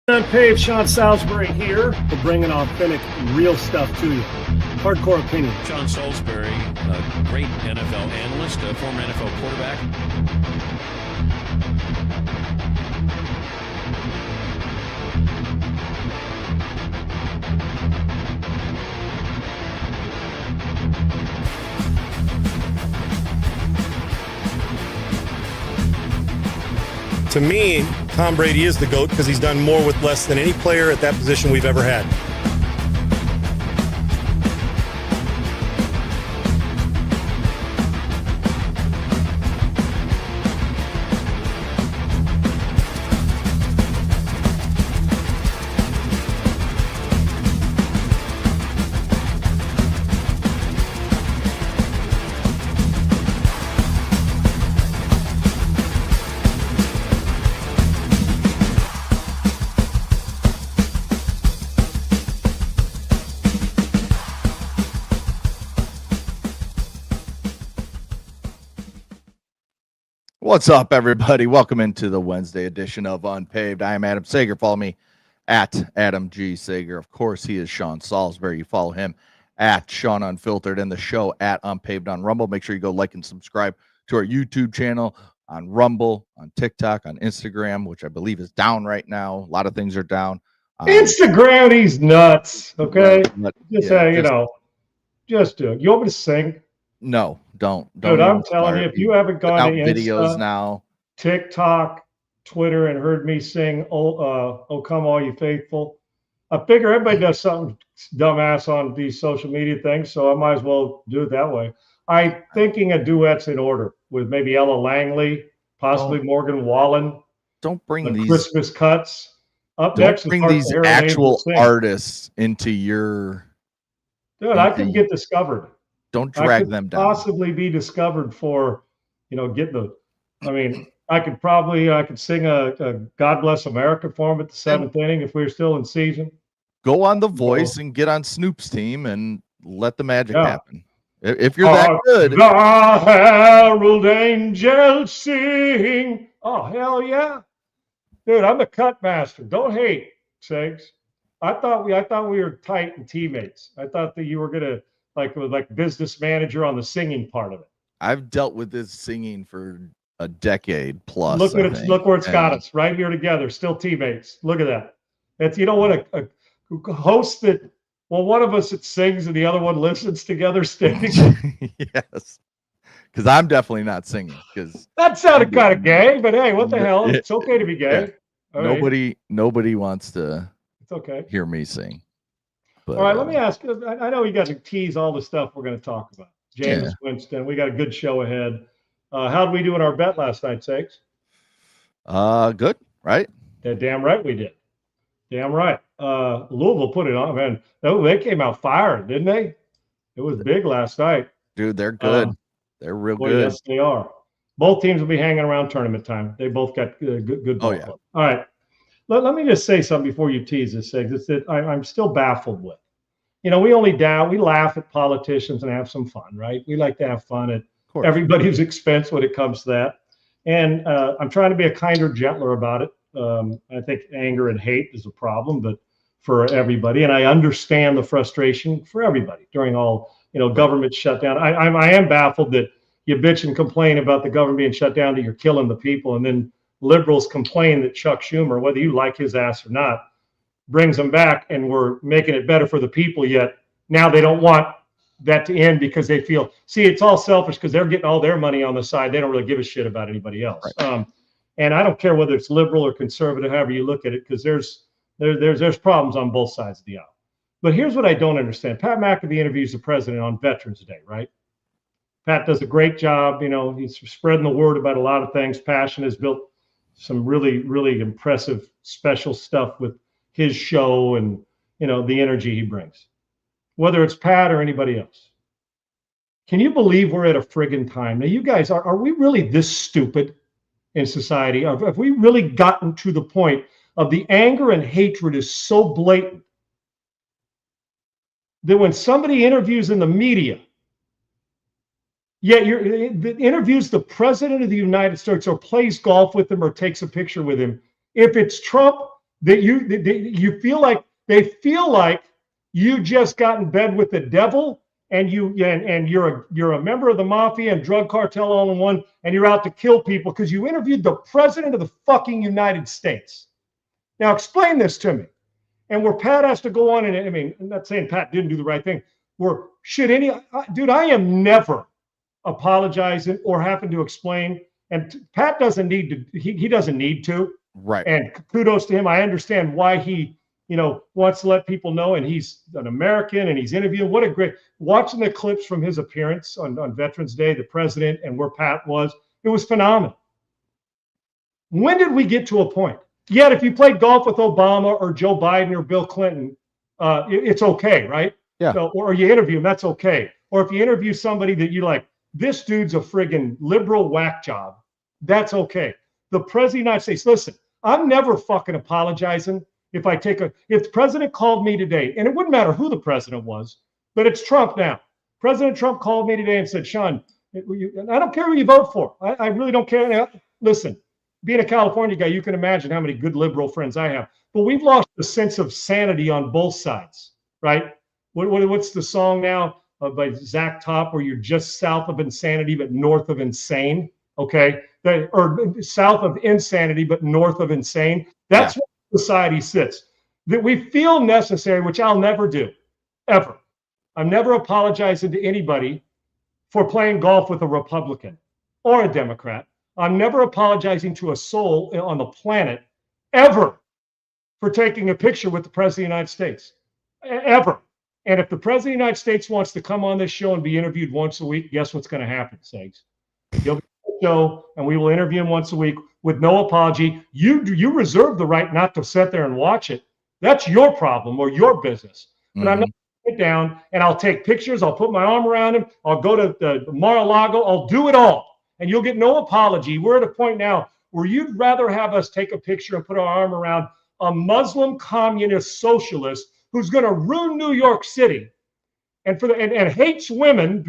UNPAVED, Sean Salisbury here. We're bringing authentic, real stuff to you. Hardcore opinion. Sean Salisbury, a great NFL analyst, a former NFL quarterback. To me, Tom Brady is the GOAT because he's done more with less than any player at that position we've ever had. What's up, everybody? Welcome into the Wednesday edition of Unpaved. I am Adam Sager. Follow me at Adam G. Sager. Of course, he is Sean Salisbury. You follow him at Sean Unfiltered and the show at Unpaved on Rumble. Make sure you go like and subscribe to our YouTube channel on Rumble, on TikTok, on Instagram, which I believe is down right now. A lot of things are down. Instagram, he's nuts. Okay, just do it. You want me to sing? No, don't. Dude, I'm telling you, if you haven't gone to videos now, TikTok, Twitter, and heard me sing "Oh Come All You Faithful," I figure everybody does something dumbass on these social media things, so I might as well do it that way. I'm thinking of duets in order with maybe Ella Langley, possibly Morgan Wallen. Don't bring these Christmas cuts. Up don't next, bring these actual artists into your. Dude, I could get discovered. Don't drag them down. Possibly be discovered for, getting the. I mean, I could sing a "God Bless America" for him at the seventh inning if we were still in season. Go on The Voice and get on Snoop's team and let the magic happen. If you're that good, the herald angels sing. Oh hell yeah, dude! I'm the cut master. Don't hate, Segs. I thought we were tight and teammates. I thought that you were gonna. Like business manager on the singing part of it. I've dealt with this singing for a decade plus. Look where it's got us right here together, still teammates. Look at that. It's a host that one of us that sings and the other one listens together standing. Yes, because I'm definitely not singing. Because that sounded kind of gay, but hey, what the hell? It's okay to be gay. Yeah. Nobody wants to. It's okay. Hear me sing. But, all right, let me ask you. I know you got to tease all the stuff we're going to talk about. Jameis Winston, we got a good show ahead. How did we do in our bet last night, Sakes? Good, right? Yeah, damn right we did. Damn right. Louisville put it on, man. They came out firing, didn't they? It was big last night. Dude, they're good. They're real good. Yes, they are. Both teams will be hanging around tournament time. They both got good ball. All right. Let me just say something before you tease this, Siggs. It's that I'm still baffled with. We laugh at politicians and have some fun, right? We like to have fun at everybody's expense when it comes to that. And I'm trying to be a kinder, gentler about it. I think anger and hate is a problem, but for everybody. And I understand the frustration for everybody during all, government shutdown. I am baffled that you bitch and complain about the government being shut down, that you're killing the people, and then liberals complain that Chuck Schumer, whether you like his ass or not, brings them back and we're making it better for the people, yet now they don't want that to end because they feel, it's all selfish because they're getting all their money on the side. They don't really give a shit about anybody else. Right. And I don't care whether it's liberal or conservative, however you look at it, because there's problems on both sides of the aisle. But here's what I don't understand. Pat McAfee interviews the president on Veterans Day, right? Pat does a great job. He's spreading the word about a lot of things. Passion has built some really, really impressive special stuff with his show and, the energy he brings, whether it's Pat or anybody else. Can you believe we're at a friggin' time? Now, you guys, are we really this stupid in society? Have we really gotten to the point of the anger and hatred is so blatant that when somebody interviews in the media, interviews the president of the United States or plays golf with him or takes a picture with him, if it's Trump, that you feel like they feel like you just got in bed with the devil, and you're a member of the mafia and drug cartel all in one, and you're out to kill people because you interviewed the president of the fucking United States. Now explain this to me. And where Pat has to go on, and I mean, I'm not saying Pat didn't do the right thing. Dude, I am never apologizing or having to explain. And Pat doesn't need to. He doesn't need to. Right. And kudos to him. I understand why he, wants to let people know. And he's an American, and he's interviewing. What a great watching the clips from his appearance on Veterans Day, the president, and where Pat was. It was phenomenal. When did we get to a point? Yet, if you played golf with Obama or Joe Biden or Bill Clinton, it's okay, right? Yeah. So, or you interview them, that's okay. Or if you interview somebody that you like, this dude's a friggin' liberal whack job, that's okay. The president of the United States, listen, I'm never fucking apologizing if the president called me today, and it wouldn't matter who the president was, but it's Trump now. President Trump called me today and said, Sean, I don't care who you vote for. I really don't care. Listen. Being a California guy, you can imagine how many good liberal friends I have. But we've lost the sense of sanity on both sides, right? What's the song now by Zach Top, where you're just south of insanity but north of insane? Okay, or south of insanity but north of insane. That's where society sits. That we feel necessary, which I'll never do, ever. I'm never apologizing to anybody for playing golf with a Republican or a Democrat. I'm never apologizing to a soul on the planet ever for taking a picture with the President of the United States, ever. And if the President of the United States wants to come on this show and be interviewed once a week, guess what's going to happen, Segs? He'll be on the show, and we will interview him once a week with no apology. You reserve the right not to sit there and watch it. That's your problem or your business. But I'm not going to sit down, and I'll take pictures. I'll put my arm around him. I'll go to the Mar-a-Lago. I'll do it all. And you'll get no apology. We're at a point now where you'd rather have us take a picture and put our arm around a Muslim communist socialist who's going to ruin New York City and hates women,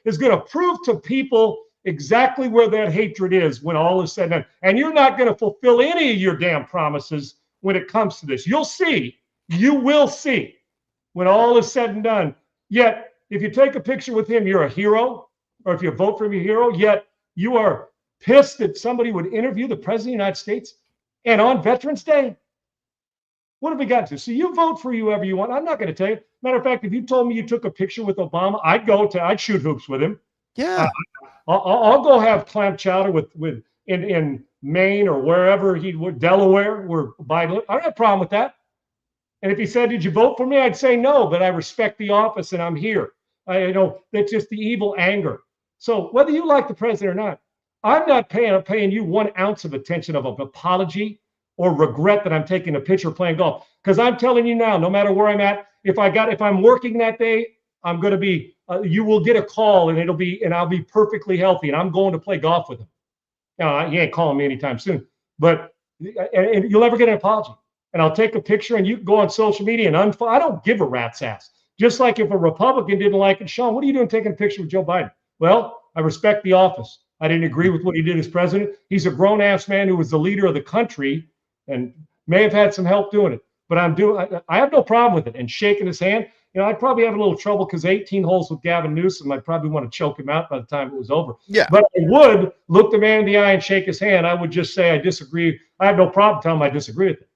is going to prove to people exactly where that hatred is when all is said and done. And you're not going to fulfill any of your damn promises when it comes to this. You'll see. You will see when all is said and done. Yet, if you take a picture with him, you're a hero. Or if you vote for him, you're a hero, yet you are pissed that somebody would interview the President of the United States and on Veterans Day. What have we got to? So you vote for whoever you want. I'm not going to tell you. Matter of fact, if you told me you took a picture with Obama, I'd shoot hoops with him. Yeah. I'll go have clam chowder in Maine or wherever Delaware, where Biden. I don't have a problem with that. And if he said, "Did you vote for me?" I'd say no, but I respect the office and I'm here. That's just the evil anger. So whether you like the president or not, I'm not paying you 1 ounce of attention of an apology or regret that I'm taking a picture playing golf. Because I'm telling you now, no matter where I'm at, if I'm working that day, I'm going to be. You will get a call, and I'll be perfectly healthy, and I'm going to play golf with him. Now he ain't calling me anytime soon, but and you'll never get an apology. And I'll take a picture, and you can go on social media and I don't give a rat's ass. Just like if a Republican didn't like it, Sean, what are you doing taking a picture with Joe Biden? Well, I respect the office. I didn't agree with what he did as president. He's a grown-ass man who was the leader of the country and may have had some help doing it. But I have no problem with it. And shaking his hand, I'd probably have a little trouble because 18 holes with Gavin Newsom, I'd probably want to choke him out by the time it was over. Yeah. But I would look the man in the eye and shake his hand. I would just say I disagree. I have no problem telling him I disagree with it.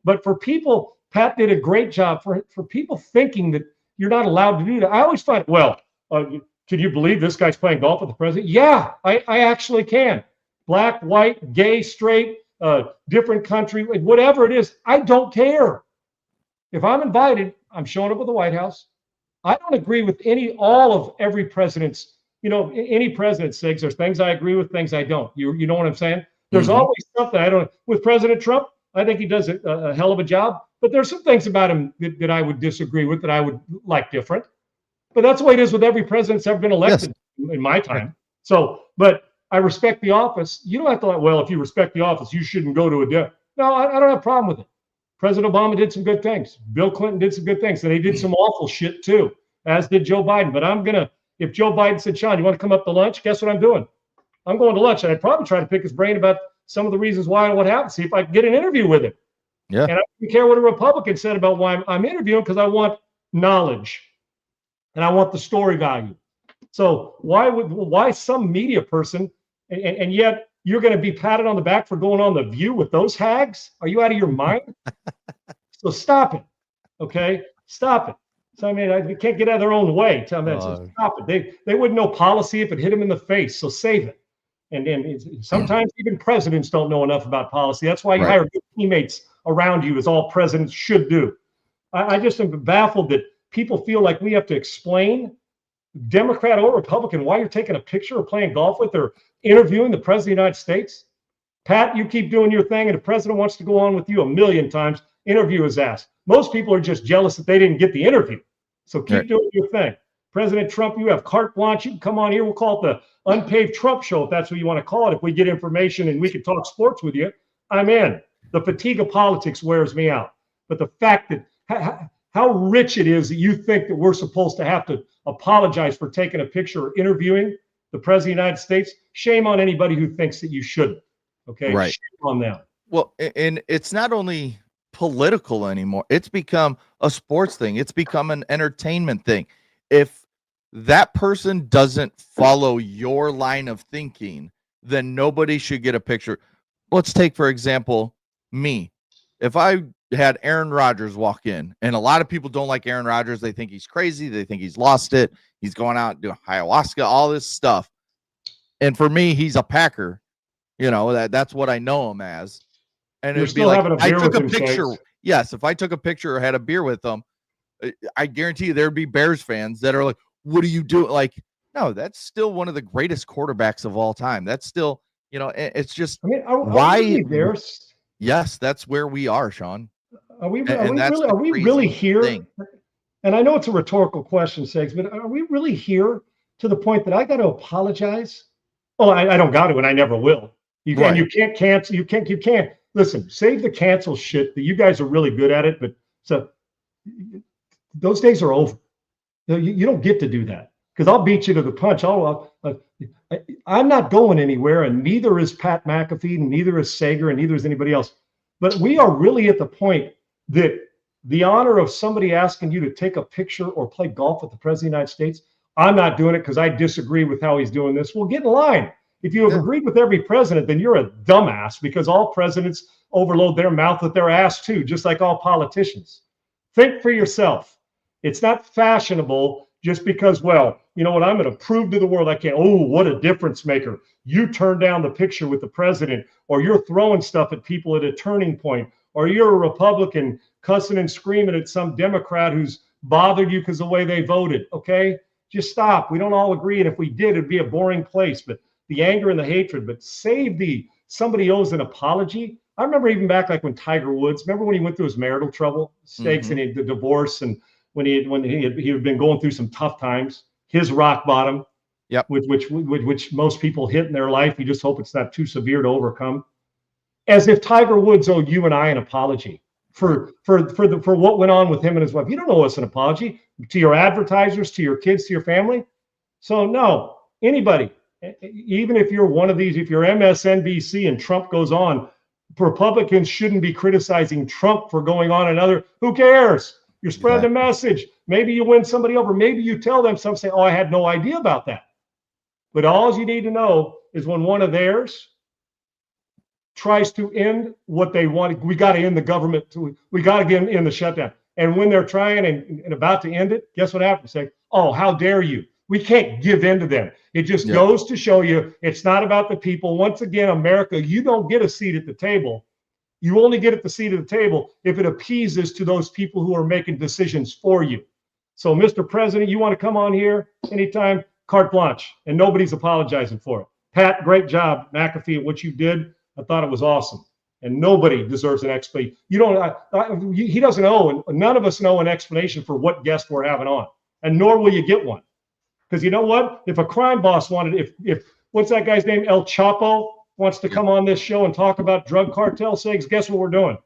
But for people, Pat did a great job for people thinking that you're not allowed to do that. I always find, can you believe this guy's playing golf with the president? Yeah, I actually can. Black, white, gay, straight, different country, whatever it is, I don't care. If I'm invited, I'm showing up at the White House. I don't agree with all of every president's, any president says there's things I agree with, things I don't. You know what I'm saying? There's always something I don't. With President Trump, I think he does a hell of a job. But there's some things about him that I would disagree with, that I would like different. But that's the way it is with every president that's ever been elected in my time. So, but I respect the office. You don't have to if you respect the office, you shouldn't go to a dinner. No, I don't have a problem with it. President Obama did some good things. Bill Clinton did some good things. And they did some awful shit too, as did Joe Biden. But if Joe Biden said, Sean, you want to come up to lunch? Guess what I'm doing? I'm going to lunch. And I'd probably try to pick his brain about some of the reasons why and what happened. See if I can get an interview with him. Yeah. And I don't care what a Republican said about why I'm interviewing, because I want knowledge and I want the story value. So why some media person, and yet you're going to be patted on the back for going on The View with those hags? Are you out of your mind? So stop it. Okay? Stop it. So, I mean, we can't get out of their own way. So stop it. They wouldn't know policy if it hit them in the face. So save it. And sometimes even presidents don't know enough about policy. That's why you hire good teammates around you, as all presidents should do. I just am baffled that people feel like we have to explain, Democrat or Republican, why you're taking a picture or playing golf with or interviewing the president of the United States. Pat, you keep doing your thing, and the president wants to go on with you a million times. Interview his ass. Most people are just jealous that they didn't get the interview. So keep doing your thing. President Trump, you have carte blanche. You can come on here. We'll call it the Unpaved Trump Show, if that's what you want to call it. If we get information and we can talk sports with you, I'm in. The fatigue of politics wears me out. But the fact that how rich it is that you think that we're supposed to have to apologize for taking a picture or interviewing the president of the United States, shame on anybody who thinks that you shouldn't. Okay? Right. Shame on them. Well, and it's not only political anymore. It's become a sports thing. It's become an entertainment thing. If that person doesn't follow your line of thinking, then nobody should get a picture. Let's take, for example, me. If I had Aaron Rodgers walk in, and a lot of people don't like Aaron Rodgers. They think he's crazy. They think he's lost it. He's going out doing ayahuasca, all this stuff. And for me, he's a Packer. You know, that's what I know him as. And it'd be like, I took a picture. Yes, if I took a picture or had a beer with them, I guarantee you there'd be Bears fans that are like, what do you do? Like, no, that's still one of the greatest quarterbacks of all time. That's still, you know, it's just, I mean, why? Yes, that's where we are, Sean. Are we really here? Thing. And I know it's a rhetorical question, Segs, but are we really here to the point that I got to apologize? Oh, I don't got to, and I never will. You can't cancel. You can't. Listen, save the cancel shit. That you guys are really good at it, but so those days are over. You don't get to do that, because I'll beat you to the punch. I'm not going anywhere, and neither is Pat McAfee, and neither is Sager, and neither is anybody else. But we are really at the point that the honor of somebody asking you to take a picture or play golf with the president of the United States, I'm not doing it because I disagree with how he's doing this. Well, get in line. If you have agreed with every president, then you're a dumbass, because all presidents overload their mouth with their ass too, just like all politicians. Think for yourself. It's not fashionable just because, well, you know what, I'm going to prove to the world I can. Oh, what a difference maker. You turned down the picture with the president, or you're throwing stuff at people at a turning point, or you're a Republican cussing and screaming at some Democrat who's bothered you because of the way they voted. Okay, just stop. We don't all agree. And if we did, it'd be a boring place. But the anger and the hatred, but save somebody owes an apology. I remember even back like when Tiger Woods, remember when he went through his marital trouble, stakes, and the divorce, and when he had been going through some tough times, his rock bottom, which most people hit in their life. You just hope it's not too severe to overcome. As if Tiger Woods owed you and I an apology for what went on with him and his wife. You don't owe us an apology, to your advertisers, to your kids, to your family. So no, anybody, even if you're one of these, if you're MSNBC and Trump goes on, Republicans shouldn't be criticizing Trump for going on another. Who cares? You're spreading the message. Maybe you win somebody over. Maybe you tell them something, say, oh, I had no idea about that. But all you need to know is when one of theirs tries to end what they want, we got to end the government. We got to get in the shutdown. And when they're trying and about to end it, guess what happens? Say, oh, how dare you? We can't give in to them. It just goes to show you it's not about the people. Once again, America, you don't get a seat at the table. You only get at the seat at the table if it appeases to those people who are making decisions for you. So, Mr. President, you want to come on here anytime, carte blanche, and nobody's apologizing for it. Pat, great job, McAfee, at what you did. I thought it was awesome. And nobody deserves an explanation. He doesn't owe, and none of us know an explanation for what guest we're having on, and nor will you get one. Because you know what? If a crime boss wanted, if what's that guy's name? El Chapo wants to come on this show and talk about drug cartel sales, guess what we're doing?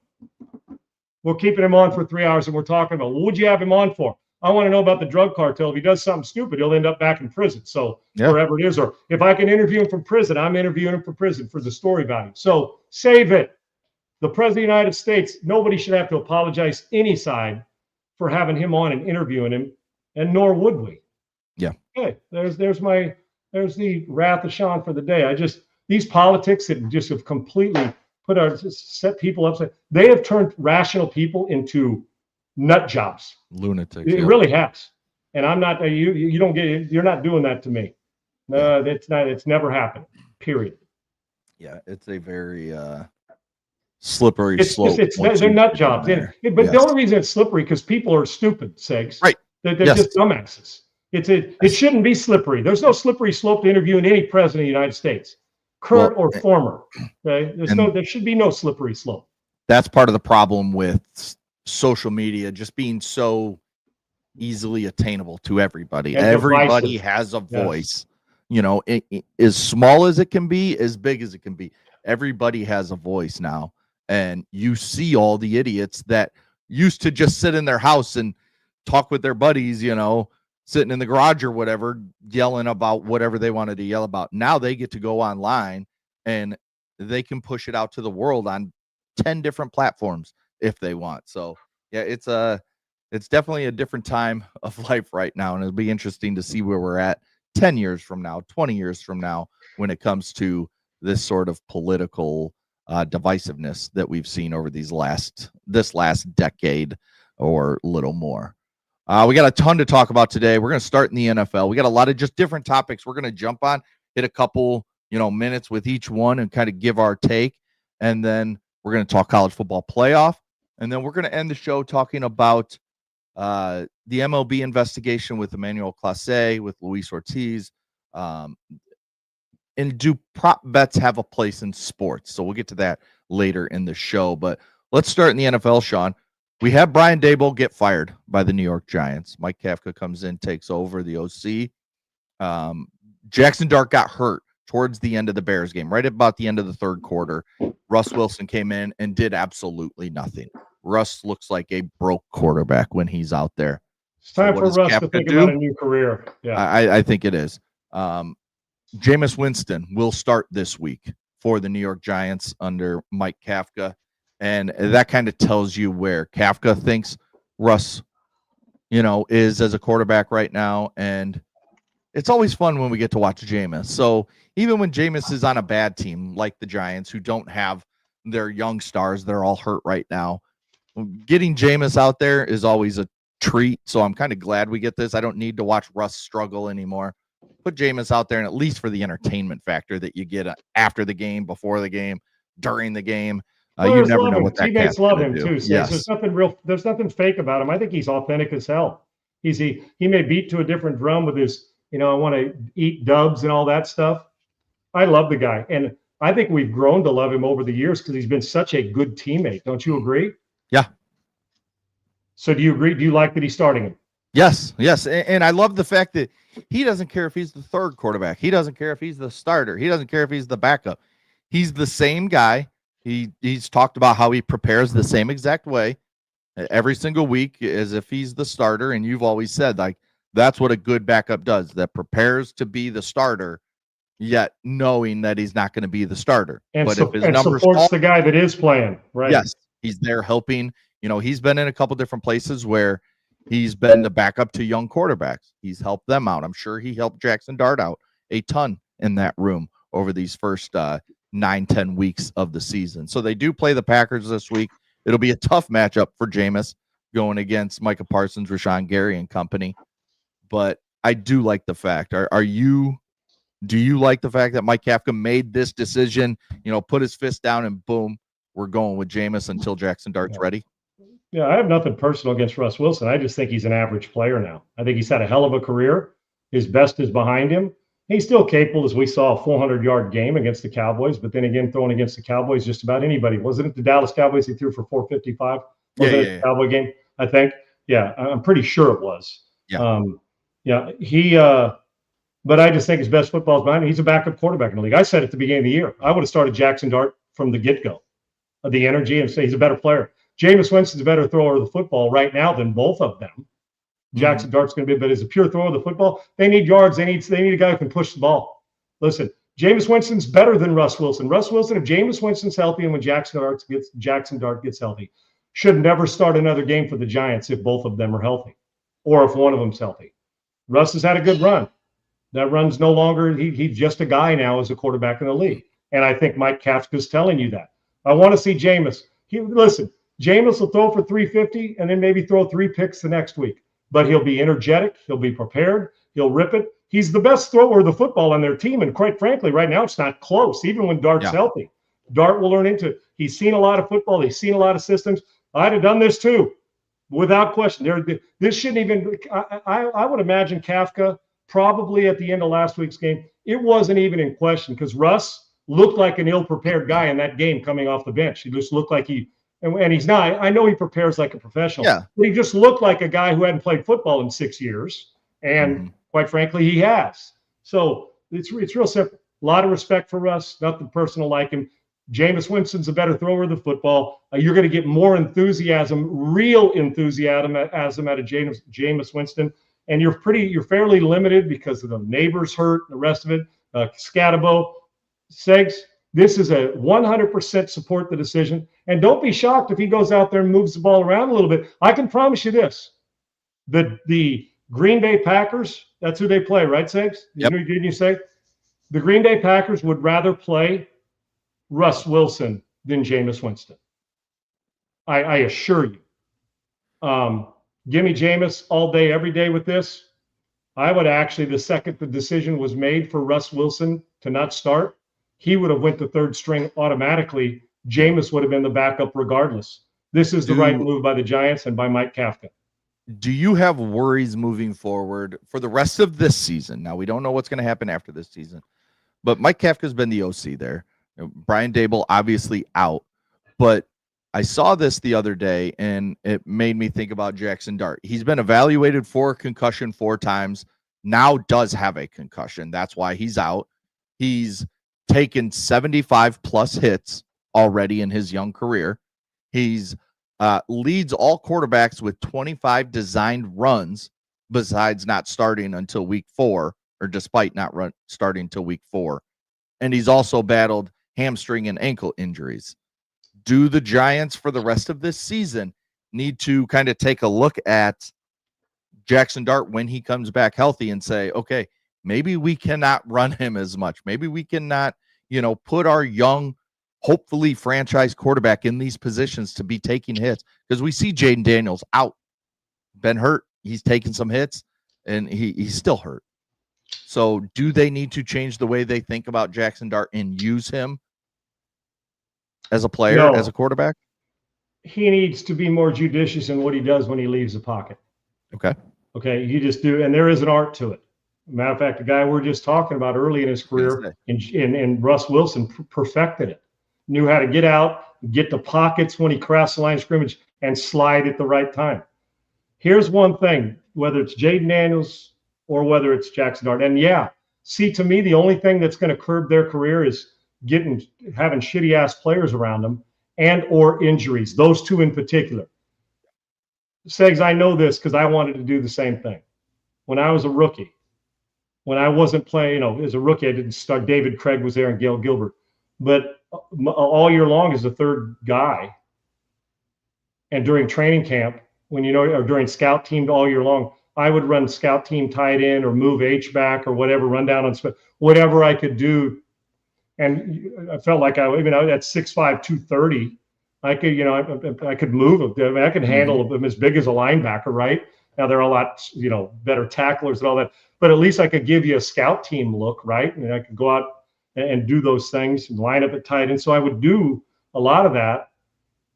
We're keeping him on for 3 hours and we're talking about, what would you have him on for? I want to know about the drug cartel. If he does something stupid, he'll end up back in prison. So wherever it is, or if I can interview him from prison, I'm interviewing him from prison for the story value. So save it. the President of the United States, nobody should have to apologize any side for having him on and interviewing him, and nor would we. Yeah. Okay, there's the wrath of Sean for the day. These politics that just have completely set people upside. They have turned rational people into nut jobs. Lunatics. It really has. And I'm not, you don't get it. You're not doing that to me. No, it's never happened. Period. Yeah. It's a very slippery slope. They're nut jobs. But the only reason it's slippery because people are stupid, Segs. Right. They're just dumbasses. It shouldn't be slippery. There's no slippery slope to interviewing any president of the United States, current or former. Okay, there should be no slippery slope. That's part of the problem with social media just being so easily attainable to everybody. And everybody has a voice. Yes. As small as it can be, as big as it can be. Everybody has a voice now, and you see all the idiots that used to just sit in their house and talk with their buddies, sitting in the garage or whatever, yelling about whatever they wanted to yell about. Now they get to go online and they can push it out to the world on 10 different platforms if they want. So yeah, it's definitely a different time of life right now. And it'll be interesting to see where we're at 10 years from now, 20 years from now, when it comes to this sort of political divisiveness that we've seen over this last decade or little more. We got a ton to talk about today. We're going to start in the NFL. We got a lot of just different topics we're going to jump on, hit a couple, minutes with each one and kind of give our take. And then we're going to talk college football playoff. And then we're going to end the show talking about the MLB investigation with Emmanuel Clase, with Luis Ortiz. And do prop bets have a place in sports? So we'll get to that later in the show. But let's start in the NFL, Sean. We have Brian Daboll get fired by the New York Giants. Mike Kafka comes in, takes over the OC. Jackson Dart got hurt towards the end of the Bears game, right about the end of the third quarter. Russ Wilson came in and did absolutely nothing. Russ looks like a broke quarterback when he's out there. It's time for Russ to think about a new career. Yeah, I think it is. Jameis Winston will start this week for the New York Giants under Mike Kafka. And that kind of tells you where Kafka thinks Russ, is as a quarterback right now. And it's always fun when we get to watch Jameis. So even when Jameis is on a bad team like the Giants, who don't have their young stars, they're all hurt right now, getting Jameis out there is always a treat. So I'm kind of glad we get this. I don't need to watch Russ struggle anymore. Put Jameis out there, and at least for the entertainment factor that you get after the game, before the game, during the game. You never know what that teammates love him too. So yes. There's nothing fake about him. I think he's authentic as hell. He may beat to a different drum with his, I want to eat dubs and all that stuff. I love the guy, and I think we've grown to love him over the years because he's been such a good teammate. Don't you agree? Yeah. So do you agree? Do you like that he's starting him? Yes. And I love the fact that he doesn't care if he's the third quarterback. He doesn't care if he's the starter. He doesn't care if he's the backup. He's the same guy. He's talked about how he prepares the same exact way every single week as if he's the starter. And you've always said, like, that's what a good backup does, that prepares to be the starter, yet knowing that he's not going to be the starter. But if his numbers supports the guy that is playing, right? Yes, he's there helping. He's been in a couple different places where he's been the backup to young quarterbacks. He's helped them out. I'm sure he helped Jackson Dart out a ton in that room over these first 9-10 weeks of the season. So they do play the Packers this week. It'll be a tough matchup for Jameis going against Micah Parsons, Rashawn Gary and company. But I do like the fact. Do you like the fact that Mike Kafka made this decision, put his fist down and boom, we're going with Jameis until Jackson Dart's ready? Yeah, I have nothing personal against Russ Wilson. I just think he's an average player now. I think he's had a hell of a career. His best is behind him. He's still capable, as we saw, a 400-yard game against the Cowboys. But then again, throwing against the Cowboys, just about anybody. Wasn't it the Dallas Cowboys he threw for 455? Wasn't it the Cowboy game, I think? Yeah, I'm pretty sure it was. Yeah. But I just think his best football is behind him. He's a backup quarterback in the league. I said at the beginning of the year, I would have started Jackson Dart from the get-go, the energy, and say he's a better player. Jameis Winston's a better thrower of the football right now than both of them. Jackson Dart's going to be, but as a pure thrower of the football, they need yards. They need a guy who can push the ball. Listen, Jameis Winston's better than Russ Wilson. Russ Wilson, if Jameis Winston's healthy and when Jackson Dart gets healthy, should never start another game for the Giants if both of them are healthy, or if one of them's healthy. Russ has had a good run. That run's no longer, he's just a guy now as a quarterback in the league. And I think Mike Kafka's telling you that. I want to see Jameis. Listen, Jameis will throw for 350 and then maybe throw 3 picks the next week. But he'll be energetic. He'll be prepared. He'll rip it. He's the best thrower of the football on their team. And quite frankly, right now it's not close, even when Dart's healthy. Dart will learn into it. He's seen a lot of football. He's seen a lot of systems. I'd have done this too, without question. This shouldn't even – I would imagine Kafka probably at the end of last week's game, it wasn't even in question because Russ looked like an ill-prepared guy in that game coming off the bench. He just looked like and he's not. I know he prepares like a professional, but he just looked like a guy who hadn't played football in 6 years. And quite frankly, he has. So it's real simple. A lot of respect for Russ, nothing personal like him. Jameis Winston's a better thrower of the football. You're going to get more enthusiasm, real enthusiasm out of Jameis Winston. And you're fairly limited because of the neighbors hurt and the rest of it. Scatabo, Segs, this is a 100% support the decision. And don't be shocked if he goes out there and moves the ball around a little bit. I can promise you this. The Green Bay Packers, that's who they play, right, Segs? Yep. Didn't you say? The Green Bay Packers would rather play Russ Wilson than Jameis Winston. I assure you. Give me Jameis all day, every day with this. I would actually, the second the decision was made for Russ Wilson to not start, he would have went to third string automatically. Jameis would have been the backup regardless. This is the right move by the Giants and by Mike Kafka. Do you have worries moving forward for the rest of this season? Now, we don't know what's going to happen after this season, but Mike Kafka's been the OC there. Brian Daboll obviously out, but I saw this the other day, and it made me think about Jackson Dart. He's been evaluated for a concussion 4 times, now does have a concussion. That's why he's out. He's taken 75-plus hits already in his young career. He's leads all quarterbacks with 25 designed runs besides not starting until week 4, or despite not starting until week 4. And he's also battled hamstring and ankle injuries. Do the Giants for the rest of this season need to kind of take a look at Jackson Dart when he comes back healthy and say, okay, maybe we cannot run him as much. Maybe we cannot, put our young, hopefully franchise quarterback in these positions to be taking hits, because we see Jaden Daniels out, been hurt. He's taken some hits and he's still hurt. So do they need to change the way they think about Jackson Dart and use him as a player, as a quarterback? He needs to be more judicious in what he does when he leaves the pocket. Okay. You just do. And there is an art to it. Matter of fact, the guy we're just talking about early in his career in Russ Wilson perfected it. Knew how to get out, get the pockets when he crossed the line of scrimmage, and slide at the right time. Here's one thing, whether it's Jaden Daniels or whether it's Jackson Dart. And to me, the only thing that's going to curb their career is having shitty ass players around them and or injuries. Those two in particular. Segs, I know this because I wanted to do the same thing. When I was a rookie, when I wasn't playing, as a rookie, I didn't start. David Craig was there and Gail Gilbert. But all year long as the third guy. And during training camp, or during scout team all year long, I would run scout team tight end or move H-back or whatever, run down on whatever I could do. And I felt like at 6'5", 230, I could move them. I could handle them as big as a linebacker, right? Now they're a lot, better tacklers and all that, but at least I could give you a scout team look, right? And I could go out and do those things and line up at tight end. So I would do a lot of that.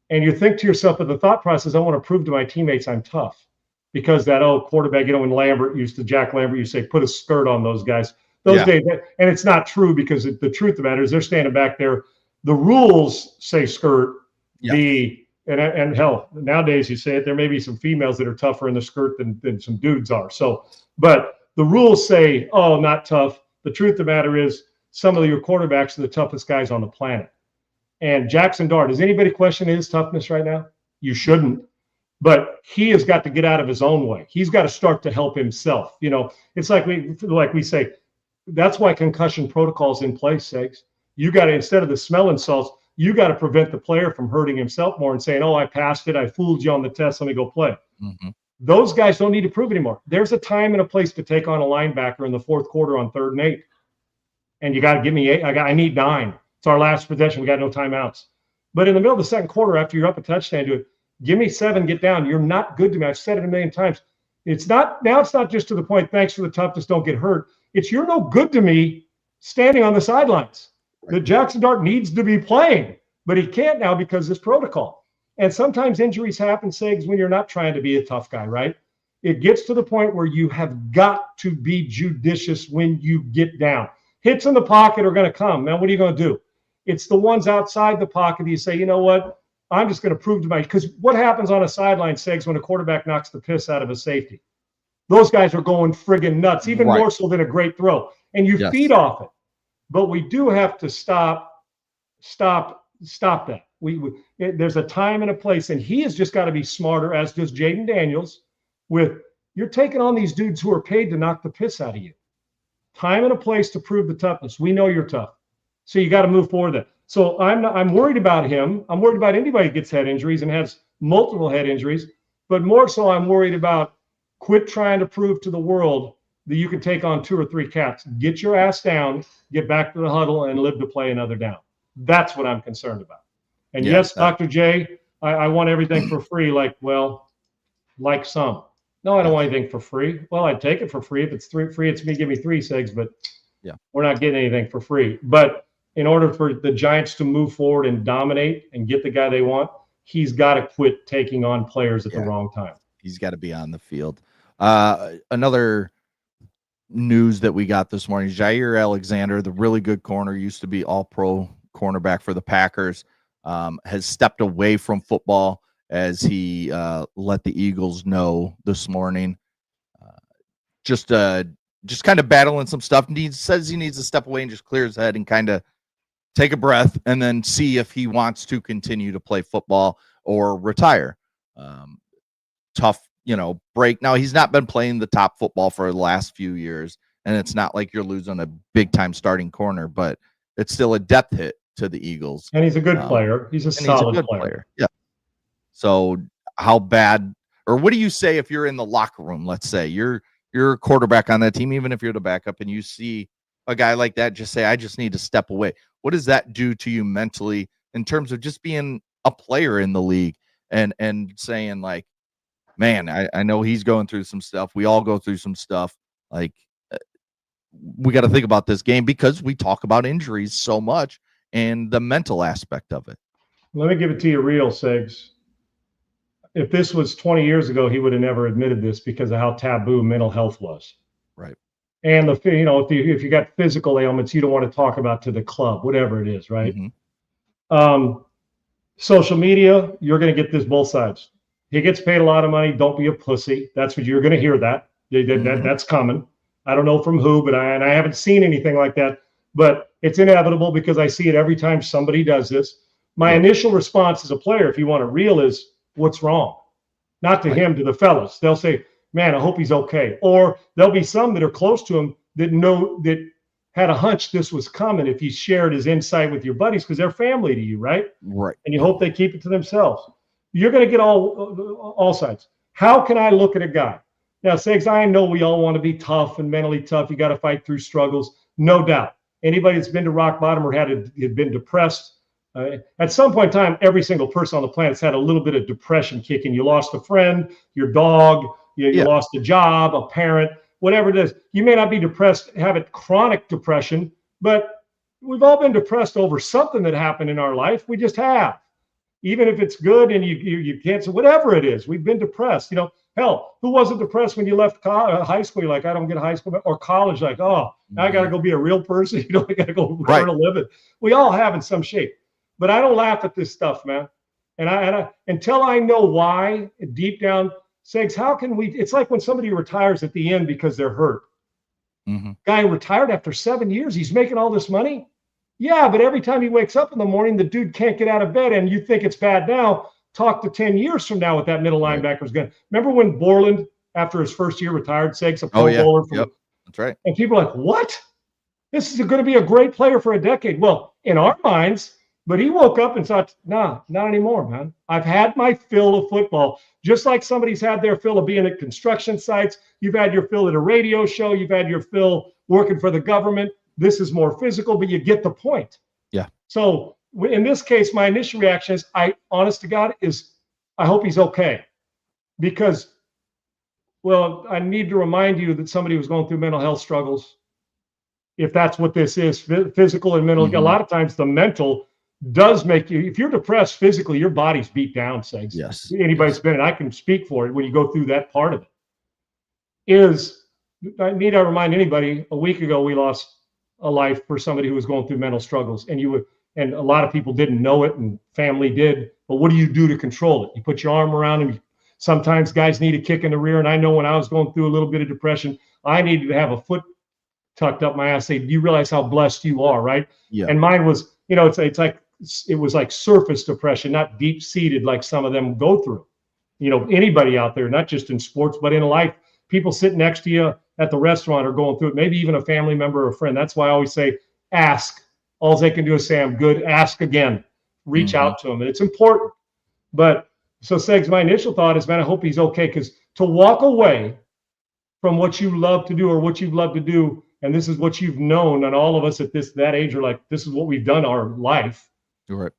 And you think to yourself, but the thought process, I want to prove to my teammates I'm tough. Because that quarterback, when Jack Lambert used to say, put a skirt on those guys. Those days, and it's not true, because the truth of the matter is they're standing back there. The rules say skirt. And hell, nowadays you say it, there may be some females that are tougher in the skirt than some dudes are. So, but the rules say, not tough. The truth of the matter is some of your quarterbacks are the toughest guys on the planet. And Jackson Dart, does anybody question his toughness right now? You shouldn't. But he has got to get out of his own way. He's got to start to help himself. It's like we say, That's why concussion protocol's in place, Segs. You got to, instead of the smelling salts, you got to prevent the player from hurting himself more and saying, oh, I passed it, I fooled you on the test, let me go play. Mm-hmm. Those guys don't need to prove anymore. There's a time and a place to take on a linebacker in the fourth quarter on 3rd and 8. And you got to give me 8. I need 9. It's our last possession. We got no timeouts. But in the middle of the second quarter, after you're up a touchdown, do it. Give me 7, get down. You're not good to me. I've said it a million times. It's not just to the point, thanks for the toughness, don't get hurt. It's you're no good to me standing on the sidelines. The Jackson Dart needs to be playing, but he can't now because of this protocol. And sometimes injuries happen, Segs, when you're not trying to be a tough guy, right? It gets to the point where you have got to be judicious when you get down. Hits in the pocket are going to come. Now, what are you going to do? It's the ones outside the pocket you say, you know what? I'm just going to prove to my – because what happens on a sideline, Segs, when a quarterback knocks the piss out of a safety? Those guys are going friggin' nuts, even more so than a great throw. And you feed off it. But we do have to stop that. There's a time and a place, and he has just got to be smarter, as does Jaden Daniels, with you're taking on these dudes who are paid to knock the piss out of you. Time and a place to prove the toughness. We know you're tough. So you got to move forward then. So I'm worried about him. I'm worried about anybody who gets head injuries and has multiple head injuries. But more so, I'm worried about quit trying to prove to the world that you can take on 2 or 3 cats. Get your ass down, get back to the huddle, and live to play another down. That's what I'm concerned about. And yes, Dr. J, I want everything for free, like some. No, I don't want anything for free. Well, I'd take it for free. If it's free, it's me, give me 3 Segs, but we're not getting anything for free. But in order for the Giants to move forward and dominate and get the guy they want, he's got to quit taking on players at the wrong time. He's got to be on the field. Another news that we got this morning, Jair Alexander, the really good corner, used to be all-pro cornerback for the Packers, has stepped away from football as he let the Eagles know this morning. Just kind of battling some stuff. Says he needs to step away and just clear his head and kind of take a breath and then see if he wants to continue to play football or retire. Tough, break. Now, he's not been playing the top football for the last few years, and it's not like you're losing a big-time starting corner, but it's still a depth hit to the Eagles. And he's a good player. He's a solid player. Yeah. So how bad, or what do you say if you're in the locker room? Let's say you're a quarterback on that team, even if you're the backup, and you see a guy like that, just say, I just need to step away. What does that do to you mentally in terms of just being a player in the league and saying, like, man, I know he's going through some stuff. We all go through some stuff. Like, we got to think about this game because we talk about injuries so much and the mental aspect of it. Let me give it to you real, Segs. If this was 20 years ago, he would have never admitted this because of how taboo mental health was. Right. And if you got physical ailments, you don't want to talk about to the club, whatever it is, right? Mm-hmm. Social media, you're going to get this both sides. He gets paid a lot of money. Don't be a pussy. That's what you're going to hear. That's coming. I don't know from who, but I haven't seen anything like that. But it's inevitable because I see it every time somebody does this. My initial response as a player, if you want to reel, is what's wrong? Not to him, to the fellas. They'll say, man, I hope he's okay. Or there'll be some that are close to him that had a hunch this was coming if he shared his insight with your buddies because they're family to you, right? Right. And you hope they keep it to themselves. You're going to get all sides. How can I look at a guy? Now, Segs, I know we all want to be tough and mentally tough. You got to fight through struggles, no doubt. Anybody that's been to rock bottom or had been depressed, at some point in time, every single person on the planet's had a little bit of depression kicking. You lost a friend, your dog, you lost a job, a parent, whatever it is. You may not be depressed, have it chronic depression, but we've all been depressed over something that happened in our life. We just have. Even if it's good and you can't, so whatever it is, we've been depressed. Hell, who wasn't depressed when you left high school? You're like, I don't get high school, or college, like, oh, now I got to go be a real person. I got to go earn a living. We all have in some shape. But I don't laugh at this stuff, man. And I until I know why, deep down, Segs, how can we? It's like when somebody retires at the end because they're hurt. Mm-hmm. Guy retired after 7 years. He's making all this money. Yeah, but every time he wakes up in the morning, the dude can't get out of bed, and you think it's bad now. Talk to 10 years from now what that middle linebacker's going to. Remember when Borland, after his first year, retired, Segs, a Pro Bowler? Yep. That's right. And people are like, what? This is going to be a great player for a decade. Well, in our minds, but he woke up and thought, nah, not anymore, man. I've had my fill of football. Just like somebody's had their fill of being at construction sites, you've had your fill at a radio show, you've had your fill working for the government. This is more physical, but you get the point. Yeah. So in this case, my initial reaction is, honest to God, is I hope he's okay. Because, well, I need to remind you that somebody was going through mental health struggles. If that's what this is, physical and mental. A lot of times the mental does make you, if you're depressed physically, your body's beat down, Segs. Yes. Anybody's been, and I can speak for it when you go through that part of it. I remind anybody, a week ago, we lost a life for somebody who was going through mental struggles. And a lot of people didn't know it, and family did. But what do you do to control it? You put your arm around him. Sometimes guys need a kick in the rear. And I know when I was going through a little bit of depression, I needed to have a foot tucked up my ass. Say, do you realize how blessed you are, right? Yeah. And mine was, it was like surface depression, not deep seated like some of them go through. Anybody out there, not just in sports, but in life, people sitting next to you at the restaurant are going through it. Maybe even a family member or a friend. That's why I always say, ask. All they can do is say, I'm good. Ask again. Reach out to them. And it's important. But so, Segs, my initial thought is, man, I hope he's okay. Because to walk away from what you love to do or what you've loved to do, and this is what you've known, and all of us at that age are like, this is what we've done our life. Right.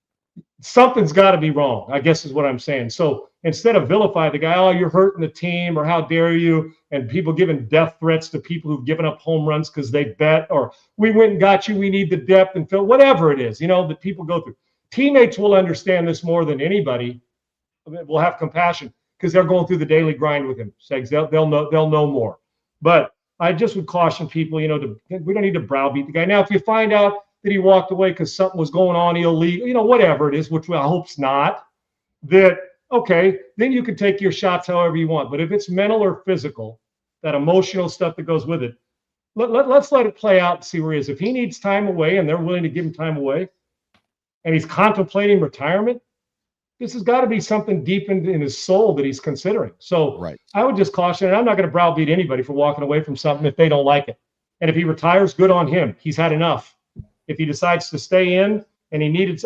Something's got to be wrong, I guess is what I'm saying. So instead of vilify the guy, oh, you're hurting the team, or how dare you, and people giving death threats to people who've given up home runs because they bet, or we went and got you, we need the depth and fill, whatever it is, that people go through. Teammates will understand this more than anybody. Will have compassion because they're going through the daily grind with him. They'll know more. But I just would caution people, we don't need to browbeat the guy. Now, if you find out that he walked away because something was going on illegal, whatever it is, which I hope's not, that, okay, then you can take your shots however you want. But if it's mental or physical, that emotional stuff that goes with it, let's let it play out and see where he is. If he needs time away and they're willing to give him time away and he's contemplating retirement, this has got to be something deep in his soul that he's considering. So right. I would just caution, and I'm not going to browbeat anybody for walking away from something if they don't like it. And if he retires, good on him. He's had enough. If he decides to stay in and he needed,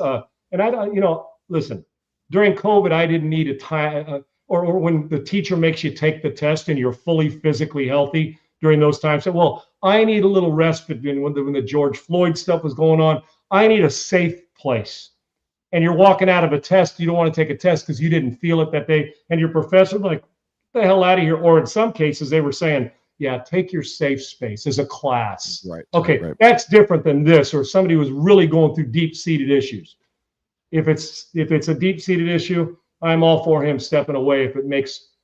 listen, during COVID, I didn't need a time, or when the teacher makes you take the test and you're fully physically healthy during those times. So, well, I need a little respite when the George Floyd stuff was going on. I need a safe place. And you're walking out of a test, you don't want to take a test because you didn't feel it that day. And your professor like, get the hell out of here. Or in some cases, they were saying, yeah, take your safe space as a class. Right. Okay, right. That's different than this, or somebody was really going through deep-seated issues. If it's a deep-seated issue, I'm all for him stepping away.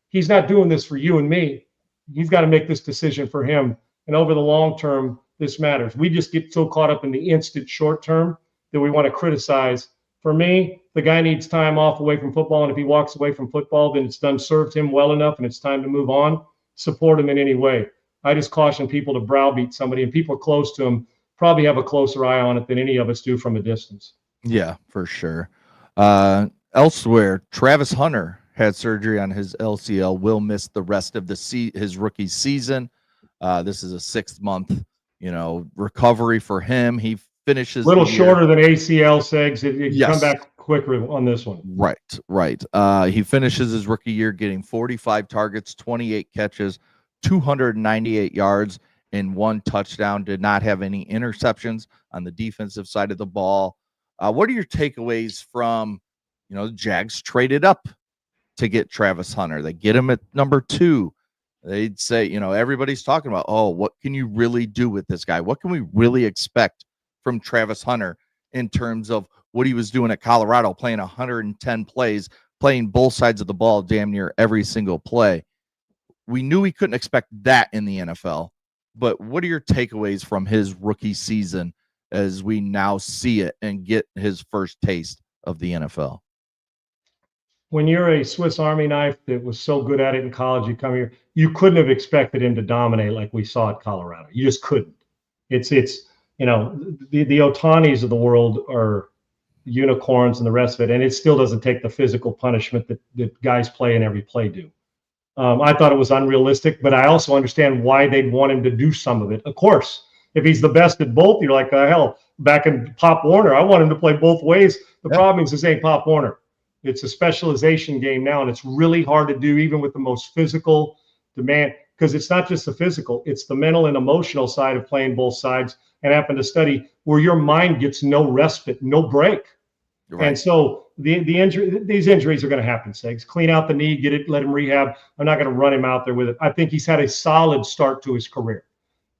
He's not doing this for you and me. He's got to make this decision for him. And over the long term, this matters. We just get so caught up in the instant short term that we want to criticize. For me, the guy needs time off away from football, and if he walks away from football, then it's done served him well enough, and it's time to move on. Support him in any way. I just caution people to browbeat somebody, and people close to him probably have a closer eye on it than any of us do from a distance. Yeah, for sure. Elsewhere, Travis Hunter had surgery on his LCL, will miss the rest of his rookie season. This is a 6-month, recovery for him. He finishes a little shorter than ACL, Segs. It yes. Come back quicker on this one. Right. He finishes his rookie year getting 45 targets, 28 catches, 298 yards, and 1 touchdown. Did not have any interceptions on the defensive side of the ball. What are your takeaways from, the Jags traded up to get Travis Hunter? They get him at number 2. They'd say, everybody's talking about, oh, what can you really do with this guy? What can we really expect from Travis Hunter in terms of what he was doing at Colorado, playing 110 plays, playing both sides of the ball damn near every single play? We knew we couldn't expect that in the NFL, but what are your takeaways from his rookie season as we now see it and get his first taste of the NFL? When you're a Swiss Army knife that was so good at it in college, you come here, you couldn't have expected him to dominate like we saw at Colorado. You just couldn't. It's the Ohtanis of the world are unicorns and the rest of it, and it still doesn't take the physical punishment that guys play in every play do. I thought it was unrealistic, but I also understand why they'd want him to do some of it. Of course, If he's the best at both, you're like, hell, back in Pop Warner, I want him to play both ways. The problem is this ain't Pop Warner. It's a specialization game now, and it's really hard to do even with the most physical demand, because it's not just the physical, it's the mental and emotional side of playing both sides and happen to study where your mind gets no respite, no break. Right. And so these injuries are going to happen, Segs. Clean out the knee, get it, let him rehab. I'm not going to run him out there with it. I think he's had a solid start to his career.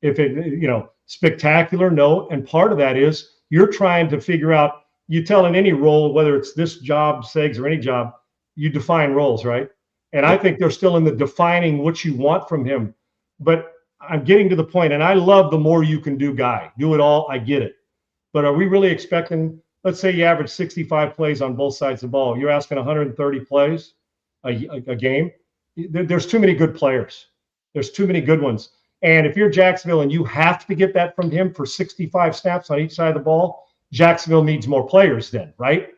If it, spectacular, no. And part of that is you're trying to figure out, you tell in any role, whether it's this job, Segs, or any job, you define roles, right? And I think they're still in the defining what you want from him. But I'm getting to the point, and I love the more you can do guy. Do it all, I get it. But are we really expecting, let's say you average 65 plays on both sides of the ball. You're asking 130 plays a game. There's too many good players. There's too many good ones. And if you're Jacksonville and you have to get that from him for 65 snaps on each side of the ball, Jacksonville needs more players then, right?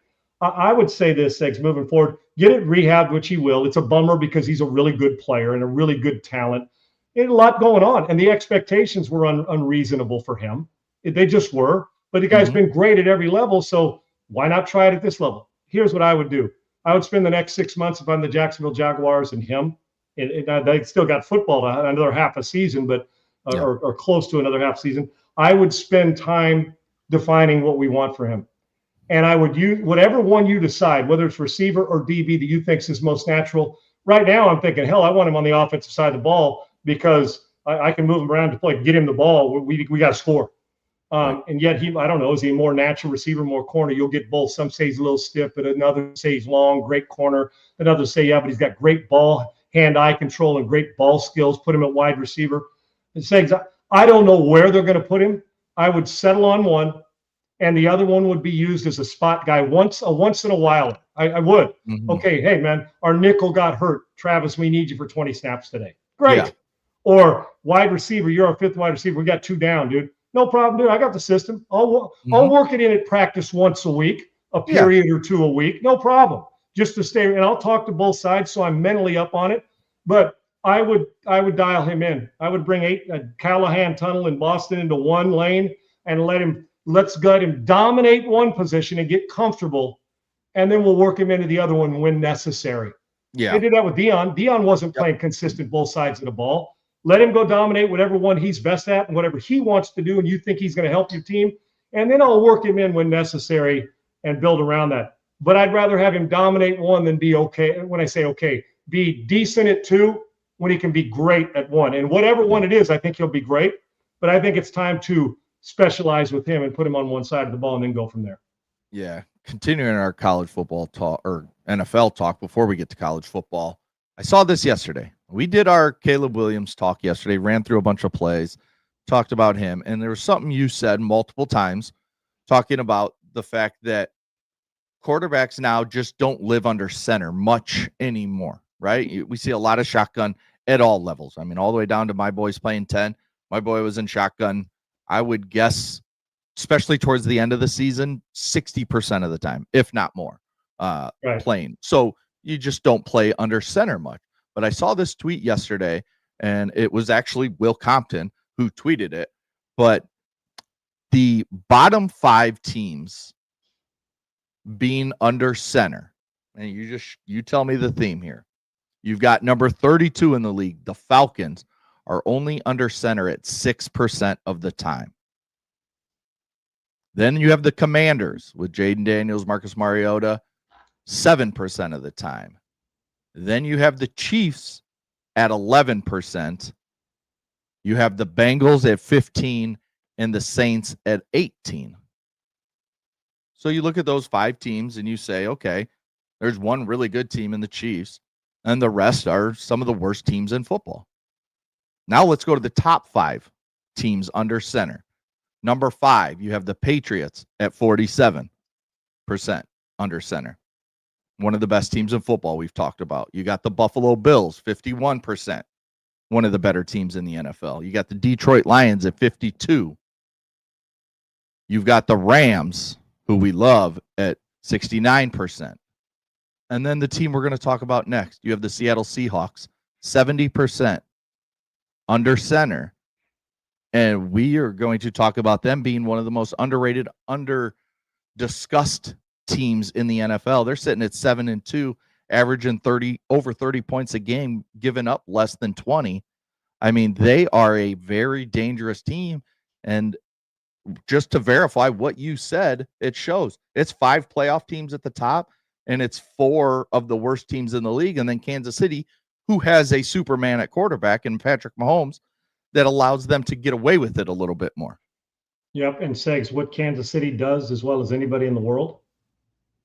I would say this, Segs, moving forward, get it rehabbed, which he will. It's a bummer because he's a really good player and a really good talent. He had a lot going on, and the expectations were unreasonable for him. They just were. But the guy's been great at every level, so why not try it at this level? Here's what I would do. I would spend the next 6 months if I'm the Jacksonville Jaguars and him. And they still got football to another half a season, but or close to another half season. I would spend time defining what we want for him. And I would use whatever one you decide, whether it's receiver or DB that you think is most natural. Right now, I'm thinking, hell, I want him on the offensive side of the ball because I can move him around to play, get him the ball. We got to score. And yet I don't know, is he a more natural receiver, more corner? You'll get both. Some say he's a little stiff, but another say he's long, great corner. Another say, yeah, but he's got great ball, hand-eye control and great ball skills. Put him at wide receiver. And Segs, I don't know where they're going to put him. I would settle on one, and the other one would be used as a spot guy once in a while. I would. Okay, hey, man, our nickel got hurt. Travis, we need you for 20 snaps today. Great. Yeah. Or wide receiver, you're our fifth wide receiver. We got 2 down, dude. No problem, dude. I got the system. I'll work it in at practice once a week, a period or 2 a week. No problem. Just to stay, and I'll talk to both sides so I'm mentally up on it. But I would dial him in. I would bring a Callahan tunnel in Boston into one lane and let's gut him, dominate one position and get comfortable, and then we'll work him into the other one when necessary. Yeah. They did that with Dion. Dion wasn't playing consistent both sides of the ball. Let him go dominate whatever one he's best at and whatever he wants to do, and you think he's going to help your team. And then I'll work him in when necessary and build around that. But I'd rather have him dominate one than be okay. When I say okay, be decent at 2 when he can be great at 1. And whatever one it is, I think he'll be great. But I think it's time to specialize with him and put him on one side of the ball and then go from there. Yeah. Continuing our college football talk or NFL talk before we get to college football. I saw this yesterday. We did our Caleb Williams talk yesterday, ran through a bunch of plays, talked about him, and there was something you said multiple times talking about the fact that quarterbacks now just don't live under center much anymore, right? We see a lot of shotgun at all levels. I mean, all the way down to my boys playing 10. My boy was in shotgun, I would guess, especially towards the end of the season, 60% of the time, if not more, playing. So you just don't play under center much. But I saw this tweet yesterday, and it was actually Will Compton who tweeted it. But the bottom 5 teams being under center, and you tell me the theme here. You've got number 32 in the league. The Falcons are only under center at 6% of the time. Then you have the Commanders with Jaden Daniels, Marcus Mariota, 7% of the time. Then you have the Chiefs at 11%. You have the Bengals at 15% and the Saints at 18%. So you look at those 5 teams and you say, okay, there's one really good team in the Chiefs, and the rest are some of the worst teams in football. Now let's go to the top 5 teams under center. Number 5, you have the Patriots at 47% under center. One of the best teams in football we've talked about. You got the Buffalo Bills, 51%. One of the better teams in the NFL. You got the Detroit Lions at 52%. You've got the Rams, who we love, at 69%. And then the team we're going to talk about next, you have the Seattle Seahawks, 70% under center. And we are going to talk about them being one of the most underrated, under-discussed teams in the NFL. They're sitting at 7-2, averaging over 30 points a game, giving up less than 20. I mean, they are a very dangerous team. And just to verify what you said, it shows. It's 5 playoff teams at the top, and it's 4 of the worst teams in the league. And then Kansas City, who has a Superman at quarterback in Patrick Mahomes, that allows them to get away with it a little bit more. Yep, and Segs, what Kansas City does as well as anybody in the world,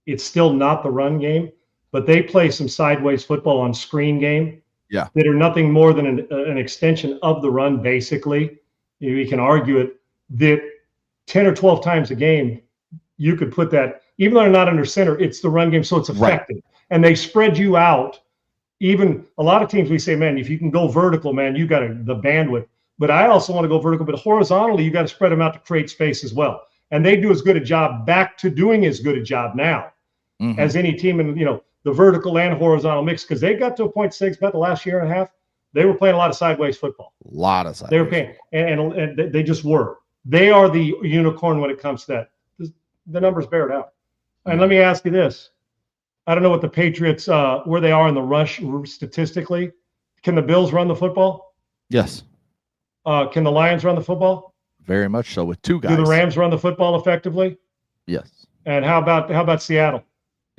it's still not the run game, but they play some sideways football on screen game. Yeah, that are nothing more than an extension of the run, basically. You can argue it that 10 or 12 times a game, you could put that, even though they're not under center, it's the run game, so it's effective. Right. And they spread you out. Even a lot of teams, we say, man, if you can go vertical, man, you got the bandwidth. But I also want to go vertical, but horizontally, you got to spread them out to create space as well. And they do as good a job, back to doing as good a job now as any team in, the vertical and horizontal mix, because they got to a point, Six, about the last year and a half, they were playing a lot of sideways football. A lot of sideways. They were playing, and they just were. They are the unicorn when it comes to that. The numbers bear it out. And let me ask you this. I don't know what the Patriots, where they are in the rush statistically. Can the Bills run the football? Yes. Can the Lions run the football? Very much so, with 2 guys. Do the Rams run the football effectively? Yes. And how about Seattle?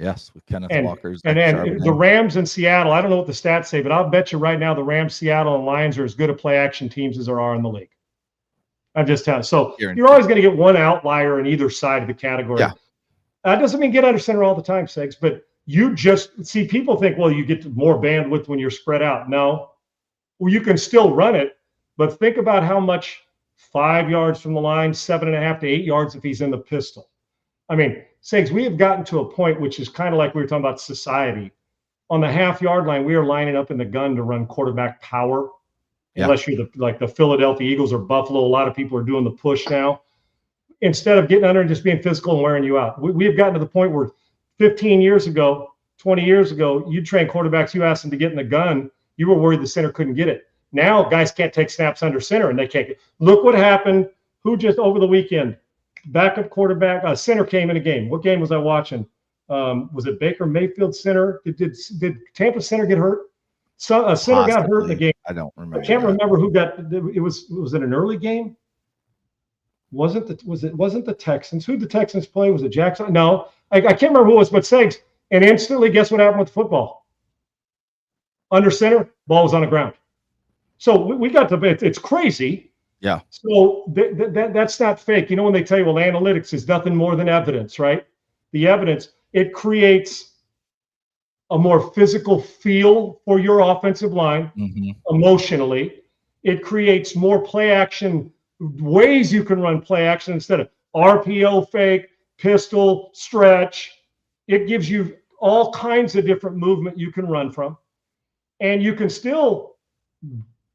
Yes, with Kenneth Walker's. And the Rams in Seattle, I don't know what the stats say, but I'll bet you right now the Rams, Seattle, and Lions are as good at play action teams as there are in the league. I'm just telling you. So you're always going to get one outlier in either side of the category. Yeah. That doesn't mean get under center all the time, Segs, but you just see people think, well, you get more bandwidth when you're spread out. No. Well, you can still run it, but think about how much 5 yards from the line, 7.5 to 8 yards if he's in the pistol. I mean, Segs, we have gotten to a point which is kind of like we were talking about society. On the half-yard line, we are lining up in the gun to run quarterback power. Yeah. Unless you're like the Philadelphia Eagles or Buffalo, a lot of people are doing the push now. Instead of getting under and just being physical and wearing you out. We have gotten to the point where 15 years ago, 20 years ago, you train quarterbacks, you asked them to get in the gun, you were worried the center couldn't get it. Now guys can't take snaps under center and they can't get. Look what happened. Who just over the weekend? Backup quarterback, center came in a game. What game was I watching? Was it Baker Mayfield center? Did Tampa center get hurt? So a center got hurt in the game. I don't remember. I can't remember who got it. Was it an early game? Wasn't the Texans? Who did the Texans play? Was it Jackson? No, I can't remember who it was, but Segs. And instantly, guess what happened with football? Under center, ball was on the ground. So we got to. It's crazy. Yeah. So that's not fake. You know when they tell you, well, analytics is nothing more than evidence, right? The evidence, it creates a more physical feel for your offensive line emotionally. It creates more play action ways you can run play action instead of RPO, fake, pistol, stretch. It gives you all kinds of different movement you can run from. And you can still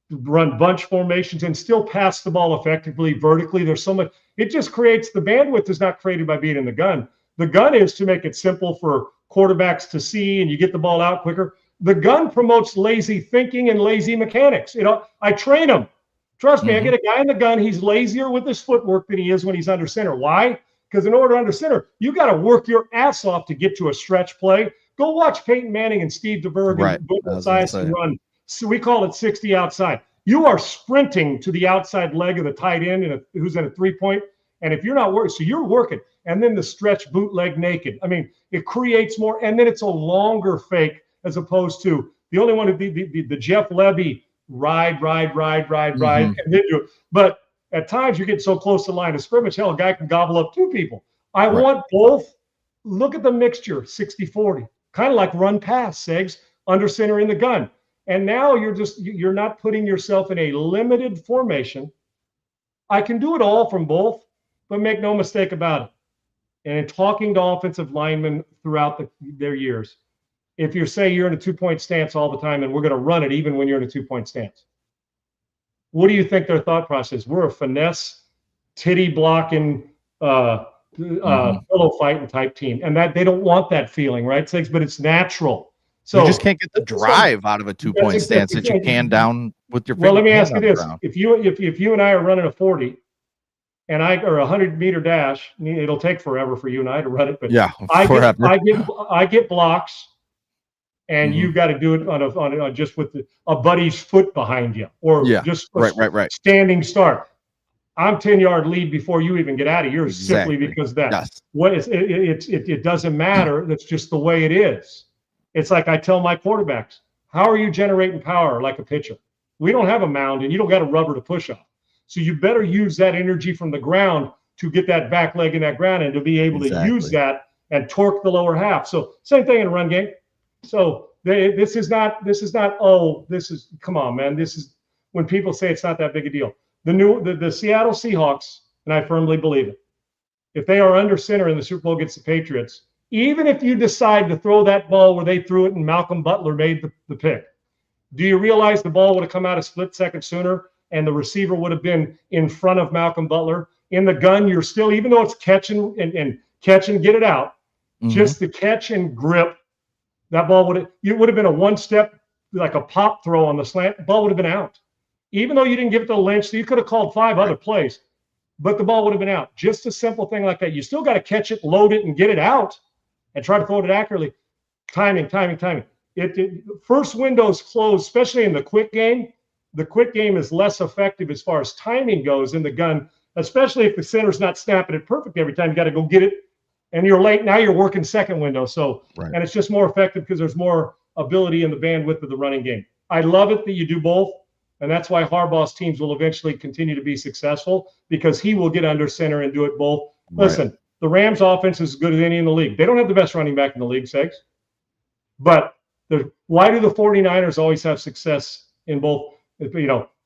run bunch formations and still pass the ball effectively vertically. There's so much. It just creates the bandwidth is not created by being in the gun. The gun is to make it simple for quarterbacks to see and you get the ball out quicker. The gun promotes lazy thinking and lazy mechanics. I train them. Trust me, I get a guy in the gun. He's lazier with his footwork than he is when he's under center. Why? Because in order to under center, you got to work your ass off to get to a stretch play. Go watch Peyton Manning and Steve DeBerg and Esiason run. So we call it 60 outside. You are sprinting to the outside leg of the tight end who's in a 3-point. And if you're not working, so you're working. And then the stretch bootleg naked. I mean, it creates more. And then it's a longer fake as opposed to the only one would be the Jeff Levy ride, and then do it. But at times you get so close to the line of scrimmage, hell, a guy can gobble up 2 people. I want both. Look at the mixture, 60-40. Kind of like run pass, Segs, under center in the gun. And now you're not putting yourself in a limited formation. I can do it all from both, but make no mistake about it. And in talking to offensive linemen throughout their years, if you say you're in a 2-point stance all the time and we're going to run it even when you're in a 2-point stance, what do you think their thought process is? We're a finesse, titty blocking, pillow fighting type team. And that they don't want that feeling, right? But it's natural. So you just can't get the drive out of a 2-point stance that you can down with your. Well, let me ask you this: if you and I are running a 40, or a 100-meter dash, it'll take forever for you and I to run it. But yeah, I get blocks, and you got to do it on just with a buddy's foot behind you, or just right standing start. I'm 10-yard lead before you even get out of yours, simply because that it doesn't matter. That's just the way it is. It's like I tell my quarterbacks, how are you generating power like a pitcher? We don't have a mound, and you don't got a rubber to push off. So you better use that energy from the ground to get that back leg in that ground and to be able to use that and torque the lower half. So same thing in a run game. So this is come on, man. This is when people say it's not that big a deal. The Seattle Seahawks, and I firmly believe it, if they are under center in the Super Bowl against the Patriots, even if you decide to throw that ball where they threw it and Malcolm Butler made the pick, do you realize the ball would have come out a split second sooner and the receiver would have been in front of Malcolm Butler? In the gun, you're still, even though it's catch and get it out, just the catch and grip, that ball would have been a one-step, like a pop throw on the slant, the ball would have been out. Even though you didn't give it to Lynch, so you could have called 5 other plays, but the ball would have been out. Just a simple thing like that. You still got to catch it, load it, and get it out and try to throw it accurately. Timing. First windows close, especially in the quick game. The quick game is less effective as far as timing goes in the gun, especially if the center's not snapping it perfect every time. You got to go get it, and you're late. Now you're working second window. So, and it's just more effective because there's more ability in the bandwidth of the running game. I love it that you do both. And that's why Harbaugh's teams will eventually continue to be successful, because he will get under center and do it both. Listen, the Rams offense is as good as any in the league. They don't have the best running back in the league, Segs. But why do the 49ers always have success in both,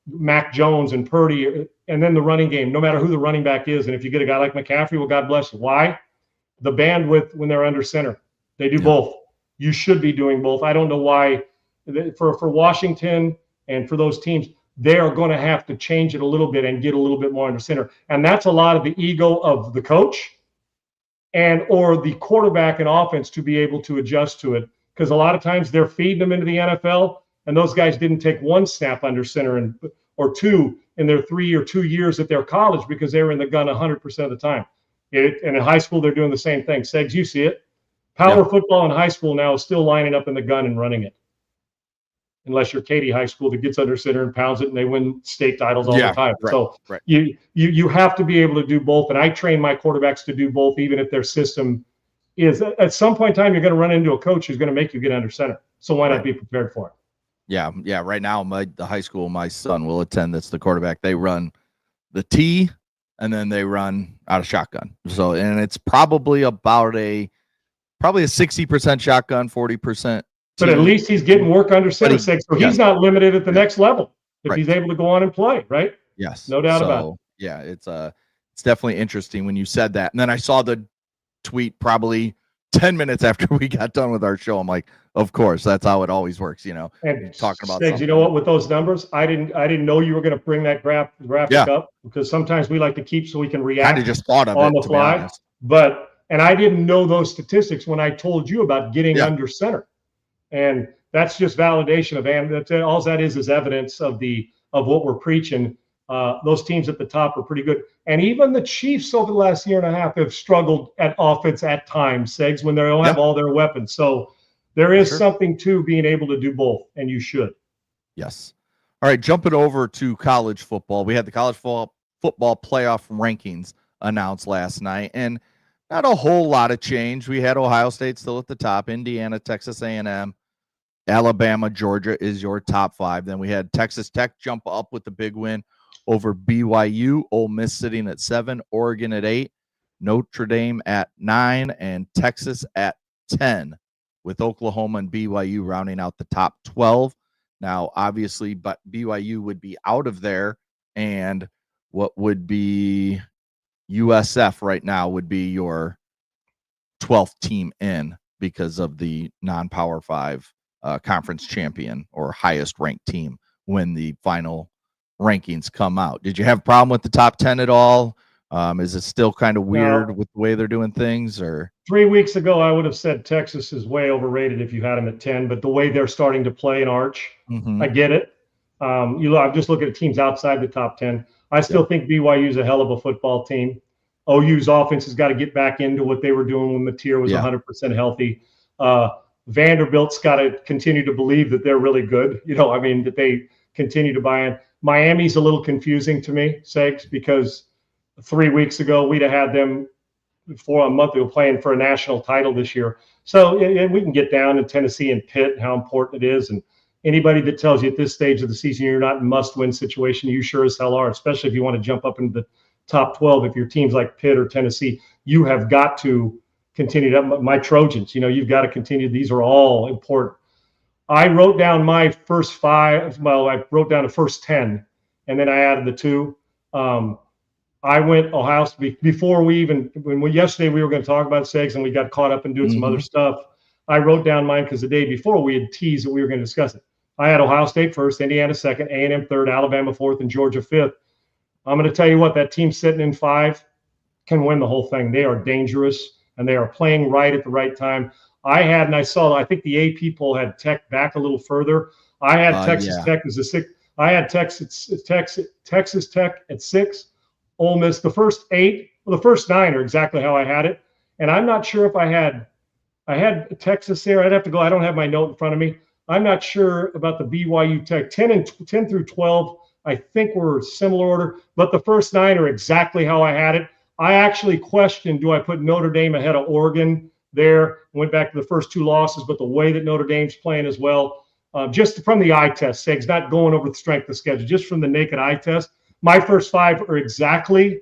Mac Jones and Purdy, and then the running game, no matter who the running back is? And if you get a guy like McCaffrey, well, God bless you. Why? The bandwidth when they're under center. They do both. You should be doing both. I don't know why. For Washington and for those teams, they are going to have to change it a little bit and get a little bit more under center. And that's a lot of the ego of the coach or the quarterback and offense to be able to adjust to it. Because a lot of times they're feeding them into the NFL, and those guys didn't take one snap under center or two in their 3 or 2 years at their college because they were in the gun 100% of the time. And in high school, they're doing the same thing. Segs, you see it. Power football in high school now is still lining up in the gun and running it. Unless you're Katy High School that gets under center and pounds it, and they win state titles all the time. You have to be able to do both. And I train my quarterbacks to do both, even if their system is at some point in time, you're going to run into a coach who's going to make you get under center. So why not be prepared for it? Yeah. Right now, the high school my son will attend, that's the quarterback. They run the T, and then they run out of shotgun. So, and it's probably about a 60% shotgun, 40%. But at least he's getting work under center, so he's not limited at the next level if he's able to go on and play, right? Yes. No doubt about it. Yeah, it's definitely interesting when you said that. And then I saw the tweet probably 10 minutes after we got done with our show. I'm like, of course, that's how it always works, And talking about Stiggs, you know what, with those numbers, I didn't know you were going to bring that graphic up, because sometimes we like to keep so we can react kind of just thought of on it, the fly. And I didn't know those statistics when I told you about getting under center. And that's just validation of, and that's all that is evidence of what we're preaching. Those teams at the top are pretty good. And even the Chiefs over the last year and a half have struggled at offense at times, Segs, when they don't have all their weapons. So there is something to being able to do both, and you should. Yes. All right, jumping over to college football. We had the college football playoff rankings announced last night, and not a whole lot of change. We had Ohio State still at the top, Indiana, Texas A&M, Alabama, Georgia is your top 5. Then we had Texas Tech jump up with the big win over BYU, Ole Miss sitting at 7, Oregon at 8, Notre Dame at 9, and Texas at 10, with Oklahoma and BYU rounding out the top 12. Now, obviously, but BYU would be out of there, and what would be USF right now would be your 12th team in because of the non-Power 5 conference champion or highest ranked team when the final rankings come out. Did you have a problem with the top 10 at all? Is it still kind of weird with the way they're doing things? Or 3 weeks ago, I would have said Texas is way overrated if you had them at 10, but the way they're starting to play and arch, I get it. I'm just looking at teams outside the top 10. I still think BYU is a hell of a football team. OU's offense has got to get back into what they were doing when Mateer was 100% healthy. Vanderbilt's got to continue to believe that they're really good. That they continue to buy in. Miami's a little confusing to me, Segs, because 3 weeks ago we'd have had them for a month. They were playing for a national title this year. So we can get down to Tennessee and Pitt and how important it is. And anybody that tells you at this stage of the season you're not in must-win situation, you sure as hell are, especially if you want to jump up into the top 12. If your team's like Pitt or Tennessee, you have got to continue to. My Trojans, you've got to continue. These are all important. I wrote down my first 5. Well, I wrote down the first 10, and then I added the 2. I went Ohio State before yesterday we were going to talk about Segs and we got caught up in doing some other stuff. I wrote down mine because the day before we had teased that we were going to discuss it. I had Ohio State first, Indiana second, A&M third, Alabama fourth, and Georgia fifth. I'm going to tell you what, that team sitting in 5 can win the whole thing. They are dangerous and they are playing right at the right time. I think the AP poll had Tech back a little further. I had Texas Tech as a 6. I had Texas Tech at 6. Ole Miss, the first 8, the first 9 are exactly how I had it. And I'm not sure if I had Texas there. I'd have to go. I don't have my note in front of me. I'm not sure about the BYU Tech. 10 through 12, I think were similar order, but the first 9 are exactly how I had it. I actually questioned, do I put Notre Dame ahead of Oregon there? Went back to the first 2 losses, but the way that Notre Dame's playing as well, just from the eye test, Segs, not going over the strength of schedule, just from the naked eye test, my first 5 are exactly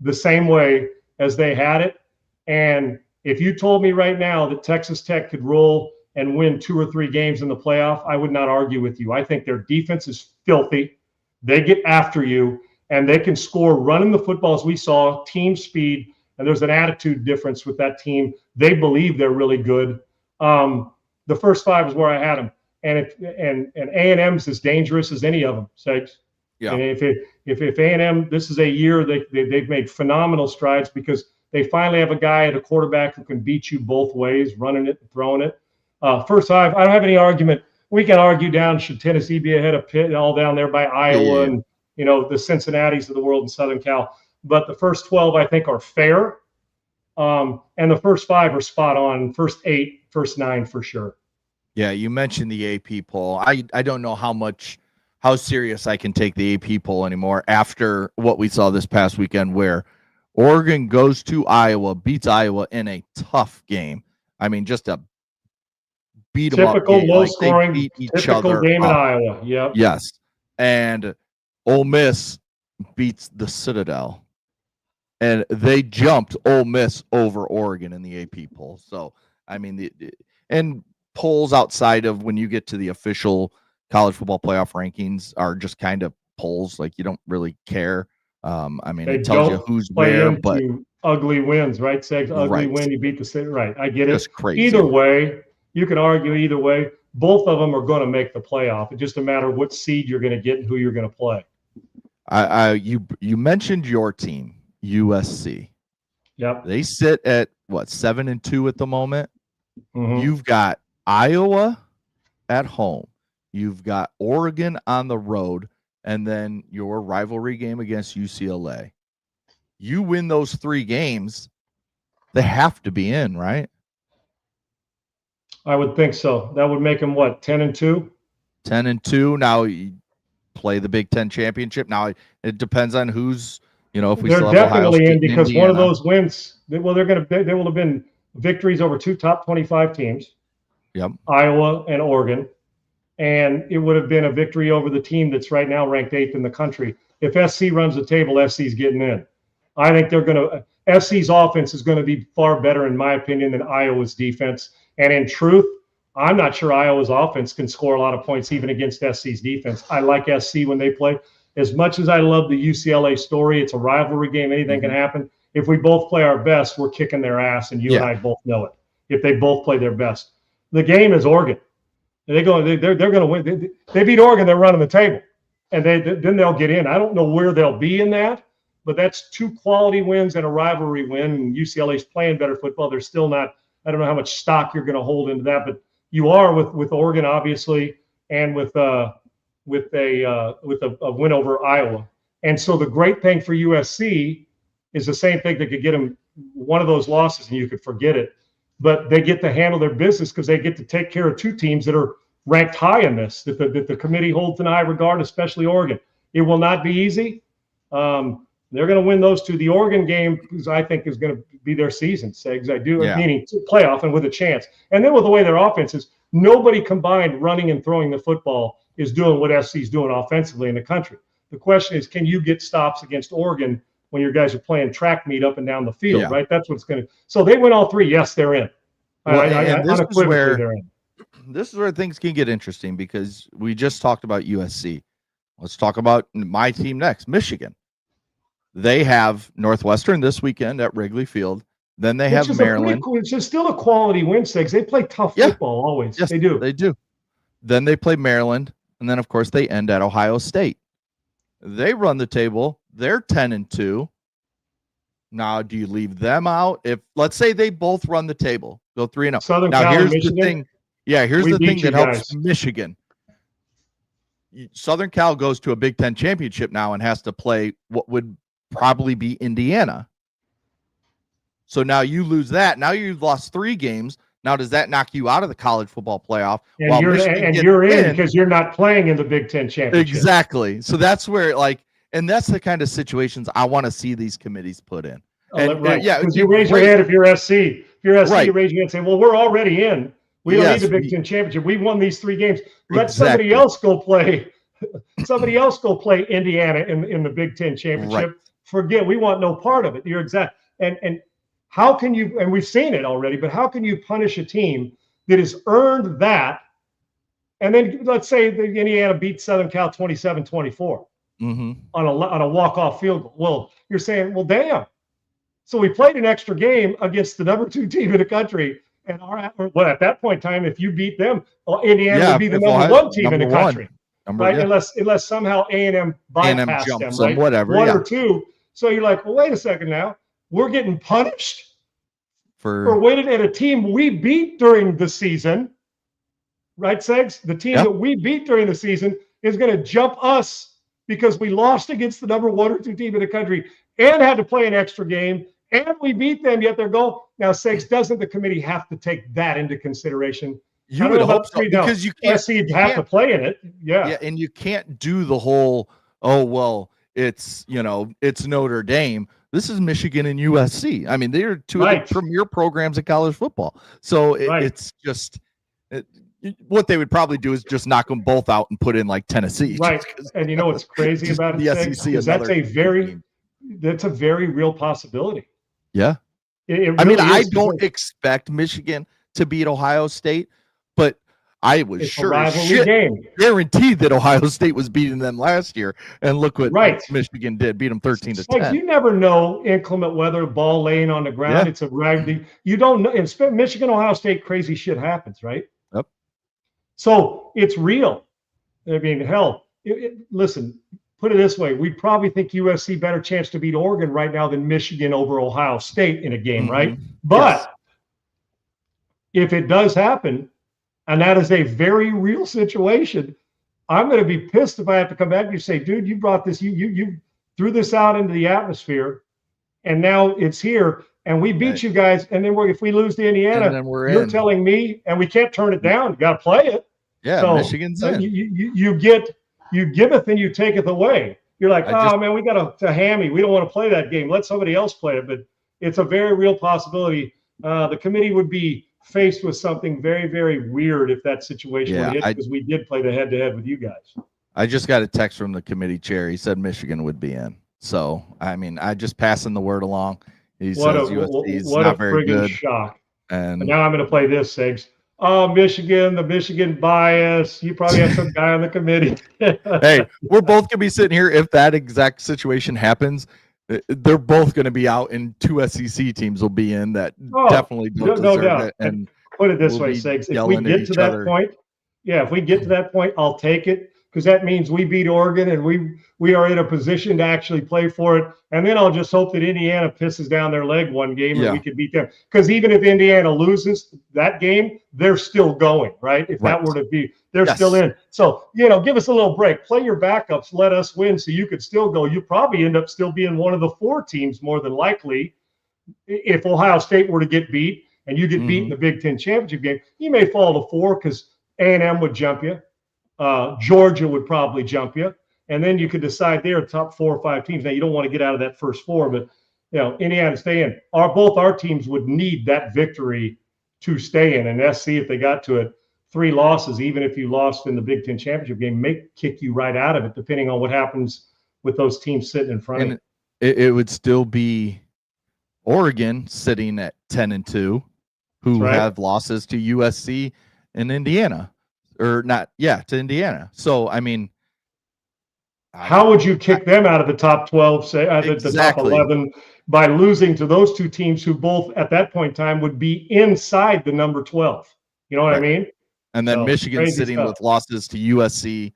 the same way as they had it. And if you told me right now that Texas Tech could roll and win 2 or 3 games in the playoff, I would not argue with you. I think their defense is filthy. They get after you, and they can score running the football, as we saw, team speed, and there's an attitude difference with that team. They believe they're really good. The first 5 is where I had them. And A&M's as dangerous as any of them, Segs. Yeah. And if A&M, this is a year they've made phenomenal strides because they finally have a guy at a quarterback who can beat you both ways, running it and throwing it. First 5, I don't have any argument. We can argue down, should Tennessee be ahead of Pitt, all down there by Iowa and, the Cincinnatis of the world in Southern Cal. But the first 12, I think, are fair. And the first 5 are spot on. First 8, first 9 for sure. Yeah, you mentioned the AP poll. I don't know how serious I can take the AP poll anymore after what we saw this past weekend where Oregon goes to Iowa, beats Iowa in a tough game. I mean, just a beat them up. Typical low-scoring, typical game in Iowa. Yep. Yes. And Ole Miss beats the Citadel. And they jumped Ole Miss over Oregon in the AP poll. So, I mean, and polls outside of when you get to the official college football playoff rankings are just kind of polls. Like, you don't really care. It tells you who's where, but ugly wins, right? Segs, ugly win, you beat the city. Right. I get it. That's crazy. Either way, you can argue either way. Both of them are going to make the playoff. It's just a matter of what seed you're going to get and who you're going to play. You mentioned your team, USC. Yep. They sit at 7-2 at the moment. Mm-hmm. You've got Iowa at home. You've got Oregon on the road, and then your rivalry game against UCLA. You win those 3 games, they have to be in, right? I would think so. That would make them 10-2? 10-2. Now you play the Big Ten championship. Now it depends on who's, if we still have definitely in because Indiana. One of those wins. They will have been victories over 2 top 25 teams. Yep. Iowa and Oregon. And it would have been a victory over the team that's right now ranked 8th in the country. If SC runs the table, SC's getting in. I think SC's offense is going to be far better, in my opinion, than Iowa's defense. And in truth, I'm not sure Iowa's offense can score a lot of points even against SC's defense. I like SC when they play. As much as I love the UCLA story, it's a rivalry game. Anything can happen. If we both play our best, we're kicking their ass, and you and I both know it. If they both play their best. The game is Oregon. They're going to win. They beat Oregon. They're running the table, and then they'll get in. I don't know where they'll be in that, but that's 2 quality wins and a rivalry win. And UCLA's playing better football. They're still not. I don't know how much stock you're going to hold into that, but you are with Oregon, obviously, and with a win over Iowa. And so the great thing for USC is the same thing that could get them one of those losses and you could forget it. But they get to handle their business because they get to take care of 2 teams that are ranked high in this, that the committee holds in high regard, especially Oregon. It will not be easy. They're going to win those 2. The Oregon game, I think, is going to be their season, Segs. Meaning playoff and with a chance. And then with the way their offense is, nobody combined running and throwing the football is doing what SC's doing offensively in the country. The question is, can you get stops against Oregon when your guys are playing track meet up and down the field, right? That's what's going to – so they win all 3. Yes, they're in. This is where things can get interesting because we just talked about USC. Let's talk about my team next, Michigan. They have Northwestern this weekend at Wrigley Field. Then they have Maryland. It's just still a quality win, Segs. They play tough football always. Yes, they do. They do. Then they play Maryland, and then, of course, they end at Ohio State. They run the table. They're 10-2. Now, do you leave them out? If let's say they both run the table, go 3-0. Southern now, Cal here's Michigan, the thing. Yeah, here's the thing that helps guys. Michigan. Southern Cal goes to a Big Ten championship now and has to play what would probably be Indiana. So now you lose that. Now you've lost 3 games. Now, does that knock you out of the college football playoff? And you're in because you're not playing in the Big Ten championship. Exactly. So that's where, and that's the kind of situations I want to see these committees put in. Because you raise your hand if you're SC. If you're SC, you raise your hand and say, well, we're already in. We don't need the Big Ten championship. We won these 3 games. Let somebody else go play. Somebody else go play Indiana in the Big Ten championship. Right. Forget, we want no part of it. You're exact. And how can you, and we've seen it already, but how can you punish a team that has earned that? And then let's say the Indiana beats Southern Cal 27-24 on a walk-off field goal. Well, you're saying, well, damn. So we played an extra game against the number 2 team in the country. And at that point in time, if you beat them, Indiana would be the number 1 team in the country. Right? Unless somehow A&M bypassed them, right? Whatever, 1 or 2. So you're like, well, wait a second now. We're getting punished for winning at a team we beat during the season, right, Segs? The team that we beat during the season is going to jump us because we lost against the number 1 or 2 team in the country and had to play an extra game, and we beat them, yet their goal. Now, Segs, doesn't the committee have to take that into consideration? You would hope so, because you can't have to play in it. Yeah, and you can't do the whole, it's Notre Dame. This is Michigan and USC. I mean, they're 2 of the premier programs in college football. So it's just what they would probably do is just knock them both out and put in like Tennessee. Right. And you know what's crazy about it? The SEC is that's a very real possibility. Yeah. I don't expect Michigan to beat Ohio State, but I was guaranteed that Ohio State was beating them last year. And look what Michigan did, beat them 13-10. You never know inclement weather, ball laying on the ground. Yeah. It's a raggy. You don't know. In Michigan, Ohio State, crazy shit happens, right? Yep. So it's real. I mean, hell, listen, put it this way. We probably think USC better chance to beat Oregon right now than Michigan over Ohio State in a game, right? But if it does happen, and that is a very real situation, I'm going to be pissed if I have to come back and you say, dude, you brought this, you threw this out into the atmosphere, and now it's here, and we beat you guys, and then if we lose to Indiana, you're telling me, and we can't turn it down, you got to play it. Yeah, so, Michigan's in. You giveth and you taketh away. You're like, man, we got a hammy. We don't want to play that game. Let somebody else play it. But it's a very real possibility. The committee would be faced with something very, very weird if that situation would hit, because we did play the head-to-head with you guys. I just got a text from the committee chair. He said Michigan would be in. So, I mean, I just passing the word along. He says USC is not very good. Shock. And now I'm going to play this, Segs. Oh, Michigan, the Michigan bias. You probably have some guy on the committee. Hey, we're both going to be sitting here. If that exact situation happens, they're both going to be out, and 2 SEC teams will be in that definitely don't deserve it. And put it this way, Segs. If we get to that point, if we get to that point, I'll take it, because that means we beat Oregon and we are in a position to actually play for it. And then I'll just hope that Indiana pisses down their leg one game and we can beat them. Because even if Indiana loses that game, they're still going, right? If that were to be, they're still in. So, give us a little break. Play your backups. Let us win so you could still go. You probably end up still being one of the 4 teams more than likely. If Ohio State were to get beat and you get beat in the Big Ten championship game, you may fall to 4 because A&M would jump you. Georgia would probably jump you, and then you could decide there top 4 or 5 teams. Now you don't want to get out of that first 4, but Indiana stay in. Both our teams would need that victory to stay in, and SC, if they got to it, 3 losses, even if you lost in the Big Ten championship game, may kick you right out of it, depending on what happens with those teams sitting in front of you. It would still be Oregon sitting at 10-2, who have losses to USC and Indiana. Or not, to Indiana. So, I mean, how would you kick them out of the top 12, say the top 11, by losing to those 2 teams who both at that point in time would be inside the number 12? You know what I mean? And then Michigan sitting with losses to USC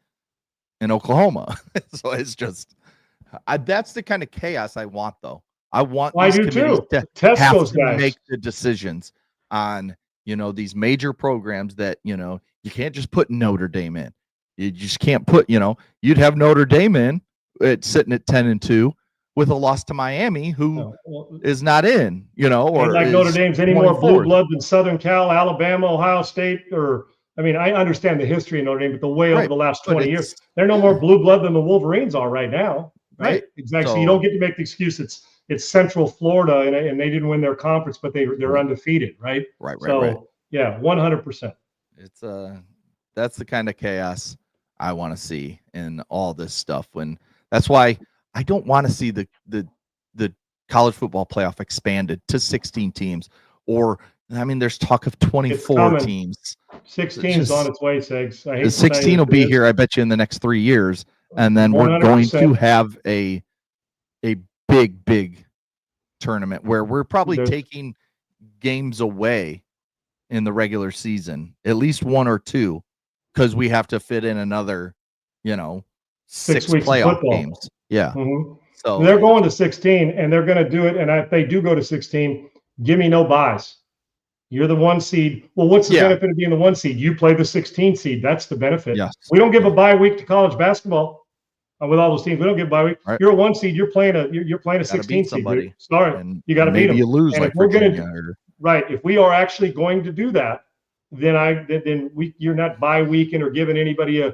and Oklahoma. So it's just that's the kind of chaos I want, though. I want these committees to have to make the decisions on these major programs that you can't just put Notre Dame in. You just can't put, you'd have Notre Dame in sitting at 10-2 with a loss to Miami, who is not in, or like Notre Dame's any more blue blood than Southern Cal, Alabama, Ohio State, I understand the history of Notre Dame, but the way over the last 20 years, they're no more blue blood than the Wolverines are right now. Right. Exactly. So you don't get to make the excuse it's Central Florida and they didn't win their conference, but they're undefeated. Right. Right. Yeah, 100%. It's that's the kind of chaos I want to see in all this stuff. That's why I don't want to see the college football playoff expanded to 16 teams, or there's talk of 24 teams. 16 is on its way, Segs. The 16 will be here, I bet you, in the next 3 years, and then 100%. We're going to have a big tournament where we're probably taking games away in the regular season, at least 1 or 2, because we have to fit in another, 6 playoff games. Yeah. Mm-hmm. So they're going to 16 and they're going to do it. And if they do go to 16, give me no buys. You're the 1 seed. Well, what's the benefit of being the 1 seed? You play the 16 seed. That's the benefit. Yes. We don't give a bye week to college basketball with all those teams. We don't give a bye week. Right. You're a 1 seed. You're playing a 16 seed. Sorry, you got to beat them. You lose, and like we're going to. Right. If we are actually going to do that, then you're not bye weekend or giving anybody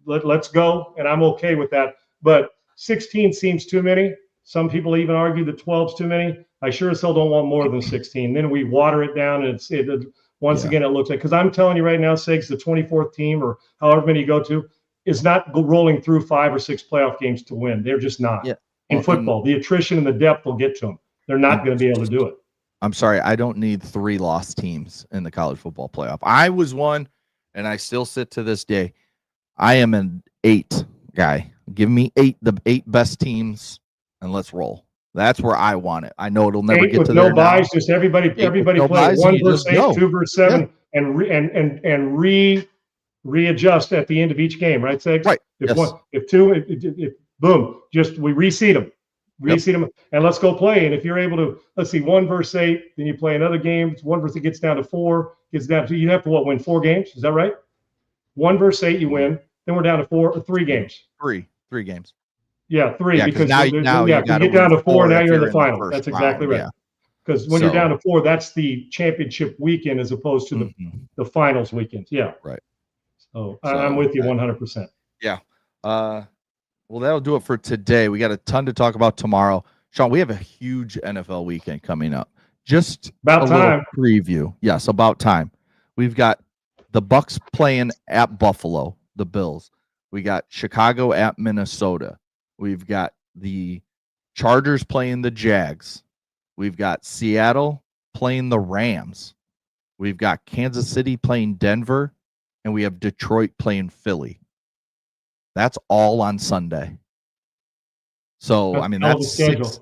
let's go, and I'm okay with that. But 16 seems too many. Some people even argue that 12's too many. I sure as hell don't want more than 16. Then we water it down, and once again it looks like, because I'm telling you right now, Segs, the 24th team or however many you go to is not rolling through 5 or 6 playoff games to win. They're just not. Yeah. In football, the attrition and the depth will get to them. They're not going to be able to do it. I'm sorry, I don't need 3 lost teams in the college football playoff. I was one, and I still sit to this day. I am an 8 guy. Give me 8, the 8 best teams, and let's roll. That's where I want it. I know it'll never 8 get with to no there buys. now. Just everybody play 1 versus 8, 2 versus 7, and readjust at the end of each game. Right, Segs? Right. If boom, just we reseed them. Reseed them, and let's go play. And if you're able to, let's see, 1 versus 8, then you play another game. It's 1 versus 8 gets down to 4, gets down to, you have to win 4 games. Is that right? 1 versus 8, you win. Then we're down to 3 games. 3 games. Yeah, 3 because now you get down to 4. Now you're in the final. That's exactly right. Because when you're down to 4, that's the championship weekend as opposed to the finals weekend. Yeah. Right. So I'm with you 100%. Yeah. Well, that'll do it for today. We got a ton to talk about tomorrow. Sean, we have a huge NFL weekend coming up. Just about time. Preview. Yes, about time. We've got the Bucks playing at Buffalo, the Bills. We got Chicago at Minnesota. We've got the Chargers playing the Jags. We've got Seattle playing the Rams. We've got Kansas City playing Denver. And we have Detroit playing Philly. That's all on Sunday. So, that's 6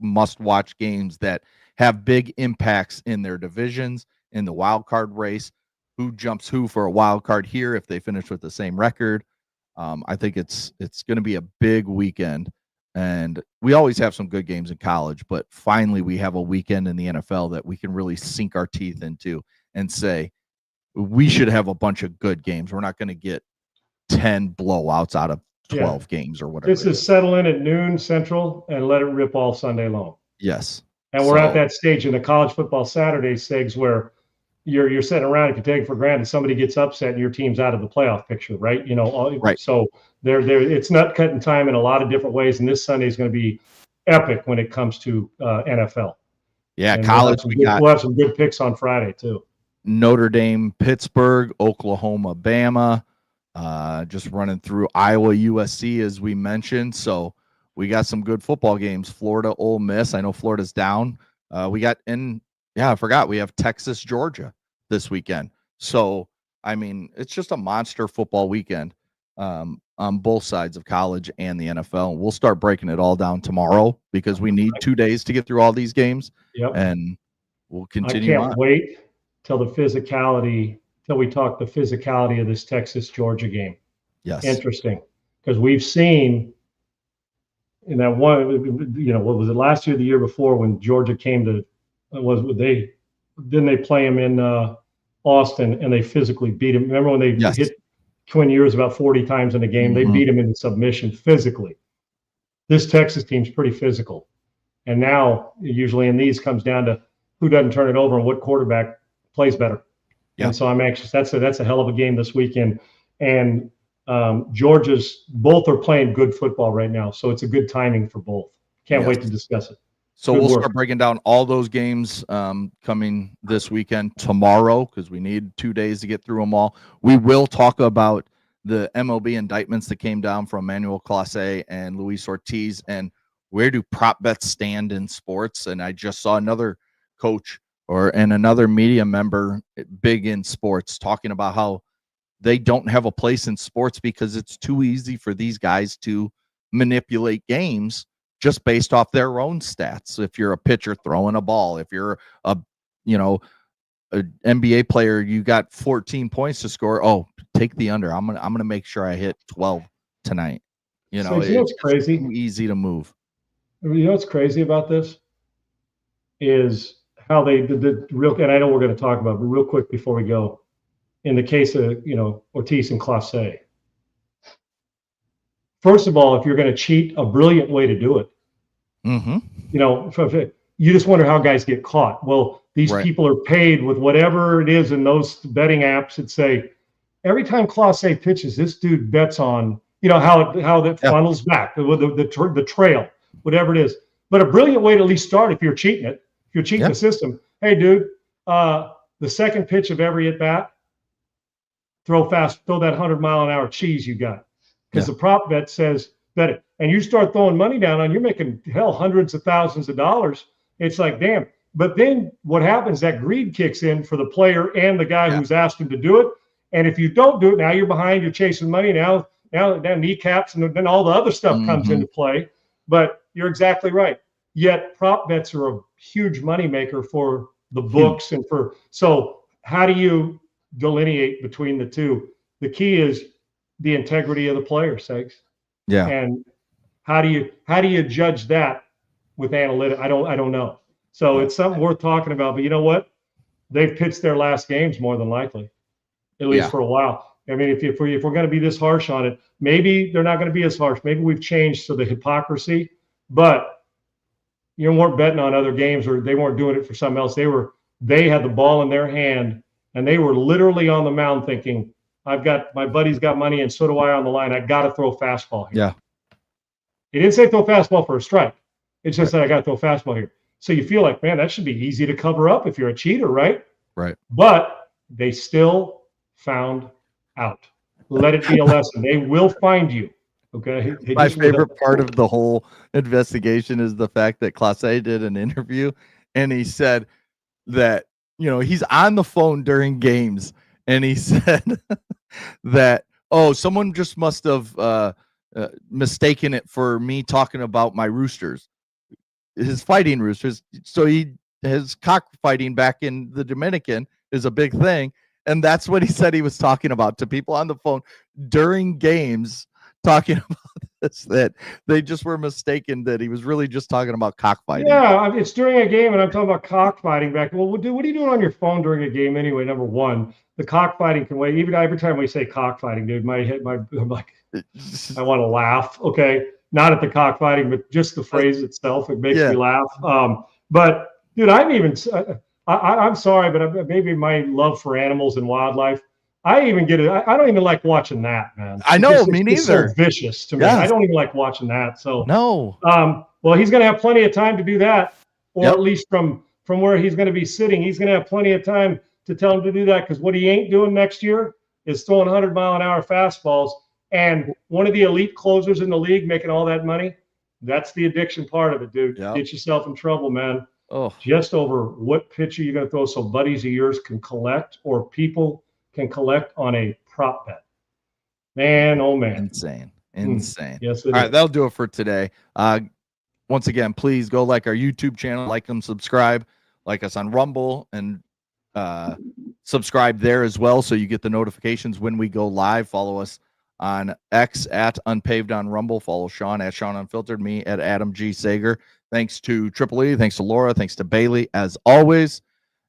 must-watch games that have big impacts in their divisions, in the wild card race. Who jumps who for a wild card here if they finish with the same record? I think it's going to be a big weekend, and we always have some good games in college, but finally we have a weekend in the NFL that we can really sink our teeth into and say we should have a bunch of good games. We're not going to get 10 blowouts out of 12 games or whatever. This is settle in at noon Central and let it rip all Sunday long. Yes. And we're at that stage in the college football Saturday segs where you're sitting around, if you take it for granted, somebody gets upset and your team's out of the playoff picture, right? Right. So there it's nut cutting time in a lot of different ways, and this Sunday is going to be epic when it comes to NFL. Yeah, and college we'll have some good picks on Friday too. Notre Dame, Pittsburgh, Oklahoma, Bama, just running through Iowa, USC as we mentioned. So we got some good football games. Florida, Ole Miss. I know Florida's down. I forgot we have Texas, Georgia this weekend. So, I mean, it's just a monster football weekend on both sides of college and the NFL. We'll start breaking it all down tomorrow because we need 2 days to get through all these games. Yep. And we'll continue. I can't wait till we talk the physicality of this Texas, Georgia game. Yes. Interesting. Because we've seen in that one, what was it, last year, the year before, when Georgia came to, didn't they play him in Austin and they physically beat him? Remember when they hit Quinn Ewers about 40 times in a game? They beat him in submission physically. This Texas team's pretty physical. And now, usually in these, comes down to who doesn't turn it over and what quarterback plays better. Yeah. And so I'm anxious. That's a hell of a game this weekend. And Georgia's, both are playing good football right now, so it's a good timing for both. Can't wait to discuss it. So we'll start breaking down all those games coming this weekend tomorrow because we need 2 days to get through them all. We will talk about the MLB indictments that came down from Manuel Clase and Luis Ortiz and where do prop bets stand in sports. And I just saw another coach and another media member big in sports talking about how they don't have a place in sports because it's too easy for these guys to manipulate games just based off their own stats. If you're a pitcher throwing a ball, if you're an NBA player, you got 14 points to score. Oh, take the under. I'm gonna make sure I hit 12 tonight. So it's crazy. Too easy to move. You know what's crazy about this is how they did the real. And I know we're going to talk about, but real quick before we go, in the case of Ortiz and Clase. First of all, if you're going to cheat, a brilliant way to do it. You just wonder how guys get caught. Well, these people are paid with whatever it is in those betting apps that say every time Clase pitches, this dude bets on how that funnels back the trail, whatever it is. But a brilliant way to at least start if you're cheating it. If you're cheating the system, hey dude, the second pitch of every at bat, throw that 100-mile-an-hour cheese you got, because the prop bet says bet it, and you start throwing money down on, you're making hundreds of thousands of dollars. It's like, damn. But then what happens? That greed kicks in for the player and the guy who's asked him to do it. And if you don't do it, now you're behind. You're chasing money. Now kneecaps and then all the other stuff comes into play. But you're exactly right. Yet prop bets are a huge moneymaker for the books and for. So how do you delineate between the two? The key is the integrity of the player, Segs. Yeah. And how do you judge that with analytics? I don't know. So it's something worth talking about. But you know what? They've pitched their last games more than likely, at least for a while. I mean, if we're going to be this harsh on it, maybe they're not going to be as harsh. Maybe we've changed to the hypocrisy, but you weren't betting on other games, or they weren't doing it for something else. They had the ball in their hand, and they were literally on the mound thinking, my buddy's got money, and so do I on the line. I got to throw a fastball here. Yeah. He didn't say throw a fastball for a strike. It's just that I got to throw a fastball here. So you feel like, man, that should be easy to cover up if you're a cheater, right? Right. But they still found out. Let it be a lesson. They will find you. Okay. My favorite part of the whole investigation is the fact that Clase did an interview and he said that, he's on the phone during games and he said that, someone just must have mistaken it for me talking about my roosters, his fighting roosters. So his cockfighting back in the Dominican is a big thing. And that's what he said he was talking about to people on the phone during games, talking about this, that they just were mistaken that he was really just talking about cockfighting. Yeah, it's during a game, and I'm talking about cockfighting back. Well, what are you doing on your phone during a game anyway? Number one, the cockfighting can wait. Even every time we say cockfighting, dude, I'm like, I want to laugh. Okay, not at the cockfighting, but just the phrase itself. It makes me laugh. But dude, I'm sorry, but maybe my love for animals and wildlife, I even get it. I don't even like watching that, man. I know, me neither. It's so vicious to me. Yes. I don't even like watching that. So no. Well, he's going to have plenty of time to do that, or at least from where he's going to be sitting, he's going to have plenty of time to tell him to do that. Because what he ain't doing next year is throwing 100-mile-an-hour fastballs. And one of the elite closers in the league making all that money. That's the addiction part of it, dude. Yep. Get yourself in trouble, man. Just over what pitcher you're going to throw so buddies of yours can collect, or people can collect on a prop bet. Man, oh man. Insane. Yes, all right, that'll do it for today. Once again, please go like our YouTube channel, like and subscribe, like us on Rumble, and subscribe there as well so you get the notifications when we go live. Follow us on X at Unpaved on Rumble. Follow Sean at Sean Unfiltered, me at Adam G. Sager. Thanks to Triple E, thanks to Laura, thanks to Bailey, as always.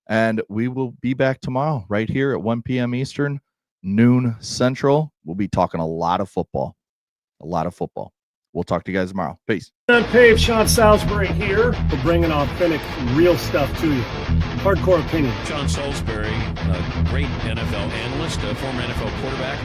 And we will be back tomorrow right here at 1 p.m. Eastern, noon Central. We'll be talking a lot of football. We'll talk to you guys tomorrow. Peace. Unpaved, Sean Salisbury here for bringing authentic, real stuff to you. Hardcore opinion. Sean Salisbury, a great NFL analyst, a former NFL quarterback.